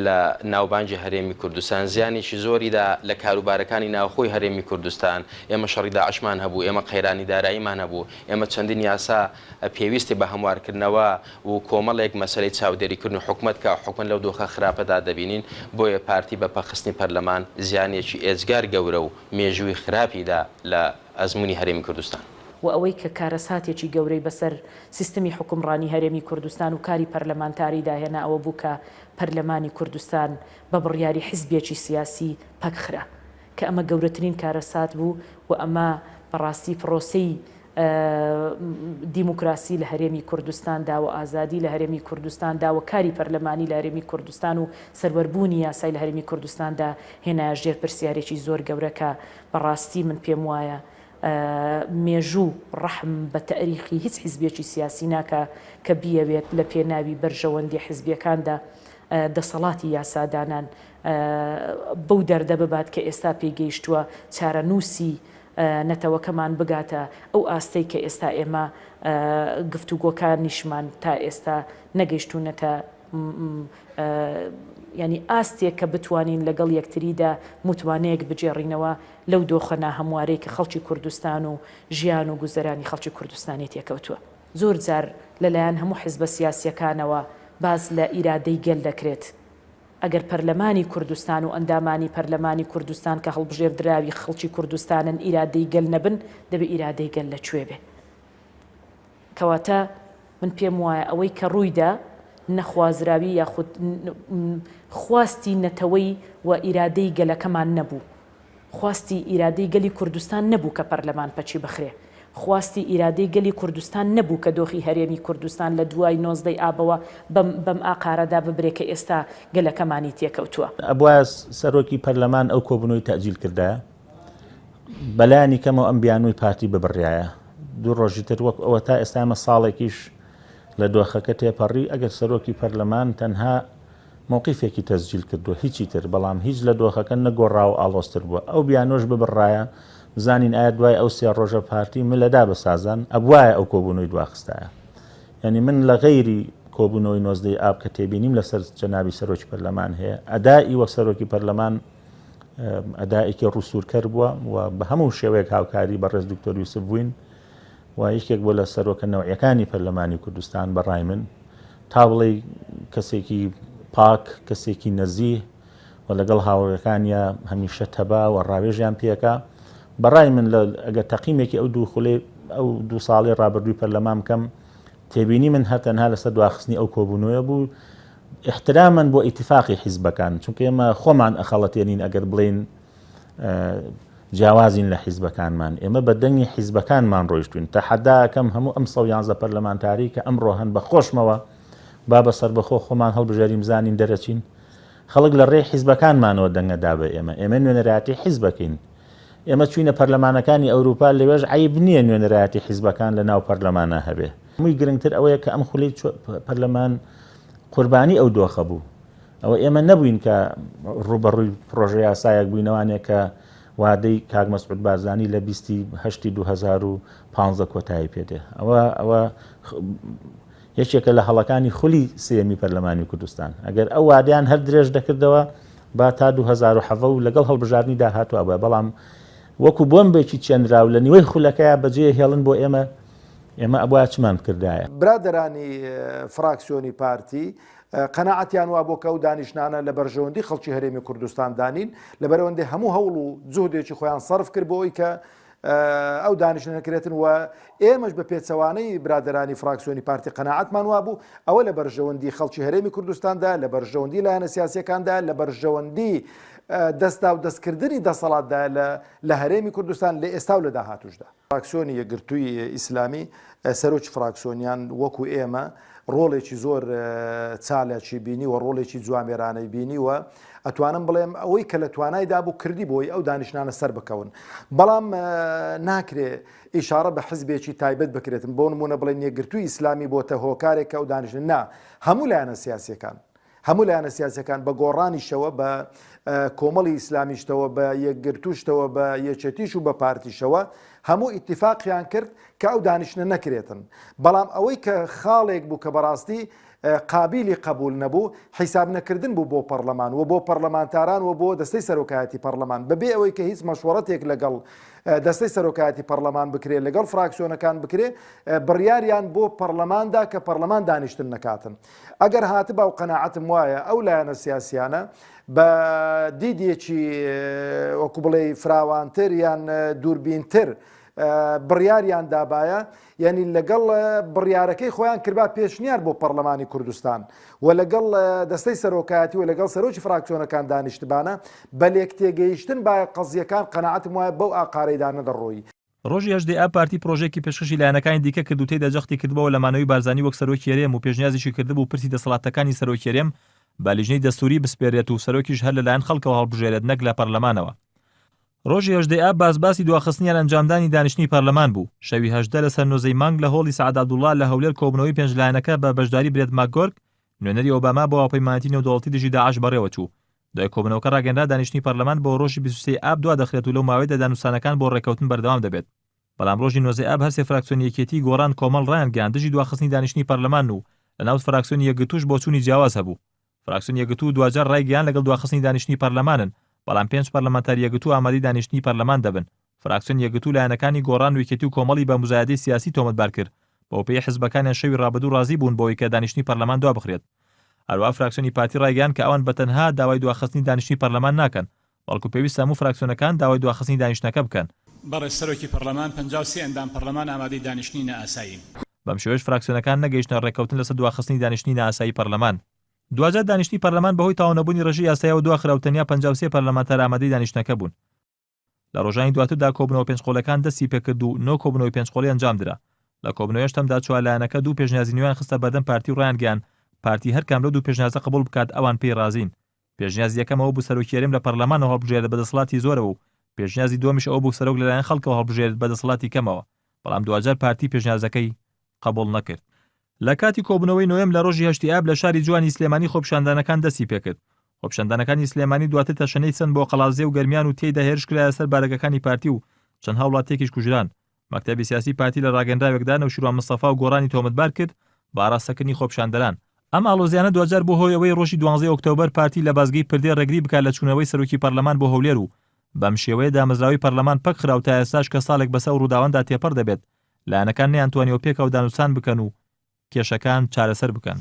لە ناوبانجی هەرێمی کوردستان، زیانێکی زۆریدا لە کاروبارەکانی ناوخۆی هەرێمی کوردستان. ئێمە شەڕی داعشمان هەبوو، ئێمە قەیرانی داراییمان هەبوو، ئێمە چەندین یاسا پێویستی بە هەموارکردنەوە و کۆمەڵێک مەسەلەی چاودێریکردن و حکومت کە حکومت لەو دۆخە خراپەدا دەبینین. بۆیە پارتی بە پەخستنی پەرلەمان زیانێکی ئێزگار گەورە و مێژووی خراپیدا لە ئەزمموی هەرێمی کوردستان. و ئەوەی کە کارەساتێکی گەورەی بەسەر سیستمی حکومڕانی هەرێمی کوردستان و کاری پەرلەمانتاری داهێنا ئەوە بوو کە پەرلەمانی کوردستان بە بڕیاری حیزبێکی سیاسی پەکخرا کە ئەمە گەورەترین کارەسات بوو و ئەمە بەڕاستی پرۆسەی دیموکراسی لە هەرێمی کوردستاندا و ئازادی لە هەرێمی کوردستاندا و کاری پەرلەمانی لە هەرێمی کوردستان و سەروەربوونی یاسای لە هەرێمی کوردستاندا هێنا ژێر پرسیارێکی زۆر گەورەکە بەڕاستی من پێم وایە مێژوو ڕەحم بە تەریخی هیچ حیزبێکی سیاسی ناکە کە بیەوێت لە پێناوی بەرژەوەندی حیزبیەکاندا دەسەڵاتی یاسادانان بەو دەردە ببات کە ئێستا پێگەیشتووە چارەنووسی نەتەوەکەمان بگاتە ئەو ئاستەی کە ئێستا ئێمە گفتوگۆکانیشمان تا ئێستا نەگەیشتوونەتە ینی ئاستێک کە بتوانین لەگەڵ یەکتریدا متوانەیەک بجێڕینەوە لەو دۆخەنا هەموارەی کە خەڵکی کوردستان و ژیان و گوزەرانی خەڵکی کوردستانی تێکەوتووە. زۆر جار لەلایەن هەموو حیزبە سیاسیەکانەوە باز لە ئیرادەی گەل دەکرێت. ئەگەر پەرلەمانی کوردستان و ئەندامانی پەرلەمانی کوردستان کە هەڵبژێردراوی خەڵکی کوردستانن ئیرادەی گەل نەبن دەبێت ئیرادەی گەل لەکوێ بێ. کەواتە من پێم وایە ئەوەی کە ڕوویدا نەخوازراوی یاخود خواستی نەتەوەی و ئیرادەی گەلەکەمان نەبوو. خواستی ئیرادەی گەلی کوردستان نەبوو کە پەرلەمان پەچی بخرێ. خواستی ئیرادەی گەلی کوردستان نەبوو کە دۆخی هەرێمی کوردستان لە دوای 19 ئابەوە بەم ئاقارەدا ببرێ کە ئێستا گەلەکەمانی تێکەوتووە. ئەبواە سەرۆکی پەرلەمان ئەو کۆبوونەوەی تەعجیل کردایە بەلایانی کەمەوە ئەم بیانووی پارتی ببڕایە. دوو ڕۆژی تر وەک ئەوە تا ئێستا ئەمە ساڵێکیش لە دۆخەکە تێپەڕی ئەگەر سەرۆکی پەرلەمان تەنها مووقیفێکی تەسجیل کردووە هیچی تر بەڵام هیچ لە دۆخەکە نەگۆڕا و ئاڵۆستر بووە ئەو بیانۆش ببڕایە بزانین ئایا دوای ئەو سێ ڕۆژە پارتی ملەدا بەسازان ئەبوایە ئەو کۆبوونەوەی دواخستایە. یعنی من لە غەیری کۆبوونەوەی 19 ئاب کە تێبینیم لەسەر جەنابی سەرۆکی پەرلەمان هەیە ئەدای وە سەرۆکی پەرلەمان ئەدایەکی ڕووسورکەر بووە و بە هەموو شێوەیەک هاوکاری بەڕێز دکتۆر یوسف بووین و یەکێک بۆ لە سەرۆکە نەوعیەکانی پەرلەمانی کوردستان بەڕای من تا بڵێ کەسێکی پاک کەسێکی نەزیه و لەگەڵ هاوڕەکانیە هەمیشە تەبا و ڕاوێژیان پێەکە بەڕای من ئەگە تەقیمێکی ئەو دوو ساڵی ڕابردووی پەرلەمان بکەم تێبینی من هەرتەنها لەسەر دواخستنی ئەو کۆبوونەوە بوو احترامان بۆ ئیتیفاقی حیزبەکان چونکە ئێمە خۆمان ئەخەڵەتێنین ئەگەر بڵێن جیاوازین لە حیزبەکانمان ئێمە بە دەنگی حیزبەکانمان ڕۆیشتوین تا حەداکەم هەموو ئەم 111 پەرلەمانتاری کە ئەمڕۆ هەن بە خۆشمەوە با بەسەر بەخۆ خۆمان هەڵبژێریم زانین دەرەچین خەڵک لە ڕێی حیزبەکانمانەوە دەنگەدا بە ئێمە نوێنەرایەتی حیزبەکەین ئێمە چوینە پەرلەمانەکانی ئەوروپا لەوێژ عیب نییە نوێنەرایەتی حیزبەکان لە ناو پەرلەمانە هەبێ هەمووی گرنگتر ئەوەیە کە ئەم خولەی پەرلەمان قوربانی ئەو دۆخە بوو ئەوە ئێمە نەبووین کە ڕوبەڕووی پرۆژە یاسایەک بووینەوانێک کە وادەی کاک مەسعود بارزانی لە 28 2015 کۆتایی پێدێ ئەوە یەکێکە لە هەڵەکانی خولی سێمی پەرلەمانی کوردستان ئەگەر ئەو وادیان هەر درێژ دەکردەوە با تا 2007 و لەگەڵ هەڵبژاردننی داهاتوە ئەوە بەڵام وەکو بۆمبێکی چێنراو لە نیوەی خولەکەیە بەجێ هێڵن بۆ ئێمە ئەبووە چمان کردایە. برادەرانی فراکسیۆنی پارتی قەناعەتیان وا بۆ کە ئەو دانیشتانە لە بەرژەوەندی خەڵکی هەرێمی کوردستان دانین لە بەرەوەندی هەموو هەوڵ و جوهدێکی خۆیان سەرف کرد بۆ ئەوی کە ئەو دانیشتنەکرێتن و ئێمەش بە پێچەوانەی برادەرانی فراکسیۆنی پارتی قەناعەتمان وا بوو ئەوە لە بەرژەوەندی خەڵکی هەرێمی کوردستاندا لە بەرژەوەندی لایەنە سیاسیەکاندا لە بەرژەوەندی دەستا و دەستکردنی دەسەڵاتدا لە هەرێمی کوردستان لە ئێستا و لە داهاتوشدا. فراکسیۆنی یەکگرتووی ئیسلامی سەرۆکی فراکسیۆنیان وەکو ئێمە ڕۆڵێکی زۆر چالاکی بینی و ڕۆڵێکی جوامێرانەی بینی و ئەتوانم بڵێم ئەوەی کە لە توانایدا بوو کردی بۆی ئەو دانیشتانە سەر بکەون بەڵام ناکرێ ئیشارە بە حزبێکی تایبەت بکرێتن بۆ نمونە بڵێن یەکگرتووی ئیسلامی بۆتە هۆکارێک کە ئەو دانیشتن نا هەموو لایەنە سیاسیەکان بە گۆڕانیشەوە بە کۆمەڵی ئیسلامیشتەوە بە یەکگرتووشتەوە بە یەکێتیش و بە پارتیشەوە هەموو ئیتیفاقیان کرد کە ئەو دانیشتنە نەکرێتن بەڵام ئەوەی کە خاڵێک بوو کە بەڕاستی قابلی قبول نەبوو حیساب نەکردن بوو بۆ پەرلەمان و بۆ پەرلەمانتاران و بۆ دەستەی سەرۆکایەتی پەرلەمان بەبێ ئەوەی کە هیچ مەشوەرەتێک لەگەڵ دەستەی سەرۆکایەتی پەرلەمان بکرێت لەگەڵ فراکسیۆنەکان بکرێت بڕیاریان بۆ پەرلەماندا کە پەرلەمان دانیشتن نەکاتن ئەگەر هاتبا و قەناعەتم وایە ئەو لایەنە سیاسیانە بە دیدێکی وەکو بڵێ فراوانتر یان دووربینتر بڕیاریان دابایە یعنی لەگەڵ بڕیارەکەی خۆیان کردبا پێشنیار بۆ پەرلەمانی کوردستان و لەگەڵ دەستەی سەرۆکایەتی و لەگەڵ سەرۆکی فراکسیۆنەکان دانیشتبانە بە لێک تێگەیشتن با قەزیەکان قەناعەتم وایە بەو ئاقارەیدا نەدەڕۆی. ڕۆژی هەژدە پارتی پرۆژێکی پێشکەشی لایەنەکانی دیکە کردوتەی دەجەختی کردبەوە لە مانەوەی بارزانی وەک سەرۆکی هەرێم و پێشنیازیشی کردبوو پرسی دەسەڵاتەکانی سەرۆکی هەرێم بە لیژنەی دەستوری بسپێرێت و سەرۆکیش هەر لەلایەن خەڵکەوە هەڵبژێرێت نەک لە پەرلەمانەوە. ڕۆژی هەژدە باسباسی دواخستنیان ئەنجامدانی دانیشتنی پەرلەمان بوو. شەوی هەژدە لەسەر نۆزەی مانگ لە هۆڵی سەعاد عەبدوڵڵا لە هەولێر کۆبنەوەی پێنج لایەنەکە بە بەشداری برێت ماکگۆرک نوێنەری ئۆباما بۆ هاوپەیمانیەتی نێودەوڵەتی دژی داعش بەڕێوە چوو. دوای کۆبنەوەکە ڕاگەنرا دانیشتنی پەرلەمان بۆ ڕۆژی 23 دوا دەخرێت و لەو ماوەیەدا دانووسانەکان بۆ ڕێکەوتن بەردەوام دەبێت. بەڵام ڕۆژی 90 هەرسێ فراکسیۆنی یەکێتی گۆڕان کۆمەڵ ڕایان گەیاند دژی دواخستنی دانیشتنی پەرلەمان و لەناو فراکسیۆنی یەکگرتووش بۆ چوونی جیاواز هەبوو. فراکسیۆنی یەکگرتوو دوجار ڕای گەیاند لەگەڵ دواخستنی دانیشتنی پەرلەمانن، بەڵام 5 پەرلەمانتاری یەکگرتوو ئامادەی دانیشتنی پەرلەمان دەبن. فراکسیۆن یەکگرتوو لایەنەکانی گۆڕان و یەکێتی و کۆمەڵی بە مزایدەی سیاسی تۆمەتبار کرد. بەو پێی حزبەکانیان شەوی ڕابردوو ڕازی بوون بۆەوەی کە دانیشتنی پەرلەمان دوا بخرێت. هەروەها فراکسیۆنی پارتی ڕایگەیاند کە ئەوان بەتەنها داوای دواخستنی دانیشتنی پەرلەمان ناکەن، بەڵکو پێویستە هەموو فراکسیۆنەکان داوای دواخستنی دانیشتنەکە بکەن. بەڕێز سەرۆکی پەرلەمان 53 ئەندام پەرلەمان ئامادەی دانیشتنی نائاسایی. بەم شێوەیەش فراکسیۆنەکان نەگەیشتنە ڕێکەوتن لەسەر دواخستنی دانیشتنی نائاسایی پەرلەمان. دوجار دانیشتنی پەرلەمان بەهۆی تاوانەبوونی ڕێژەی یاساییەوە دواخرا و تەنیا 53 پەرلەمانتار ئامادەی دانیشتنەکە بوون. لە ڕۆژانی دواتردا کۆبنەوە پێنجقۆڵەکان دەستی پێکرد و نۆ کۆبنەوەی پێنجقۆڵی ئەنجامدرا. لە کۆبنەوەی هەشتەمدا چوارلایەنەکە دوو پێشنیازی نوێیان خستە بەردەم پارتی و ڕایان گەیاند پارتی هەر کام لەو دوو پێشنیازە قبوڵ بکات ئەوان پێی رازین. پێشنیازی یەکەمەوە بوو سەرۆکی هەرێم لە پەرلەمانەوە هەڵبژێرێت بەدەسەڵاتی زۆرەوە و پێشنیازی دووەمیش ئەوە بوو سەرۆک لەلایەن خەڵکەوە هەڵبژێرێت بەدەسەڵاتی کەمەوە، بەڵام دوجار پارتی پێشنیازەکەی قبوڵ نەکرد. لە کاتی کۆبنەوەی نۆیم لە ڕۆژی هەشتی ئاب لە شاری جوانی سلێمانی خۆپیشاندانەکان دەستی پێکرد. خۆپیشاندانەکانی سلێمانی دواتر تەشەنەی چەند بۆ قەڵازێ و گەرمیان و تێیدا هێرش کرایە سەر بارەکەکانی پارتی و چەند هاوڵاتێکیش کوژران. مەکتەبی سیاسی پارتی لە ڕاگەنراوێکدا نەوشیروان مستەفا و گۆڕانی تۆمەتبار کرد بە ئاراستەکردنی خۆپیشاندەران. ئەم ئاڵۆزیانە دوجار بۆ هۆی ئەوەی ڕۆژی 12 ئۆکتۆبەر پارتی لە بازگەی پردەی ڕێگری بکات لە چوونەوەی سەرۆکی پەرلەمان بۆ هەولێر و بەم شێوەیە دامەزراوی پەرلەمان پەک خراو تا ئێستاش کە ساڵێک بەسەر ڕووداوەندا تێپەڕ دەبێت لایەنەکان نەیانتوانیەوە پێکەوە دانووسان بکەن و کێشەکان چارەسەر بکەن.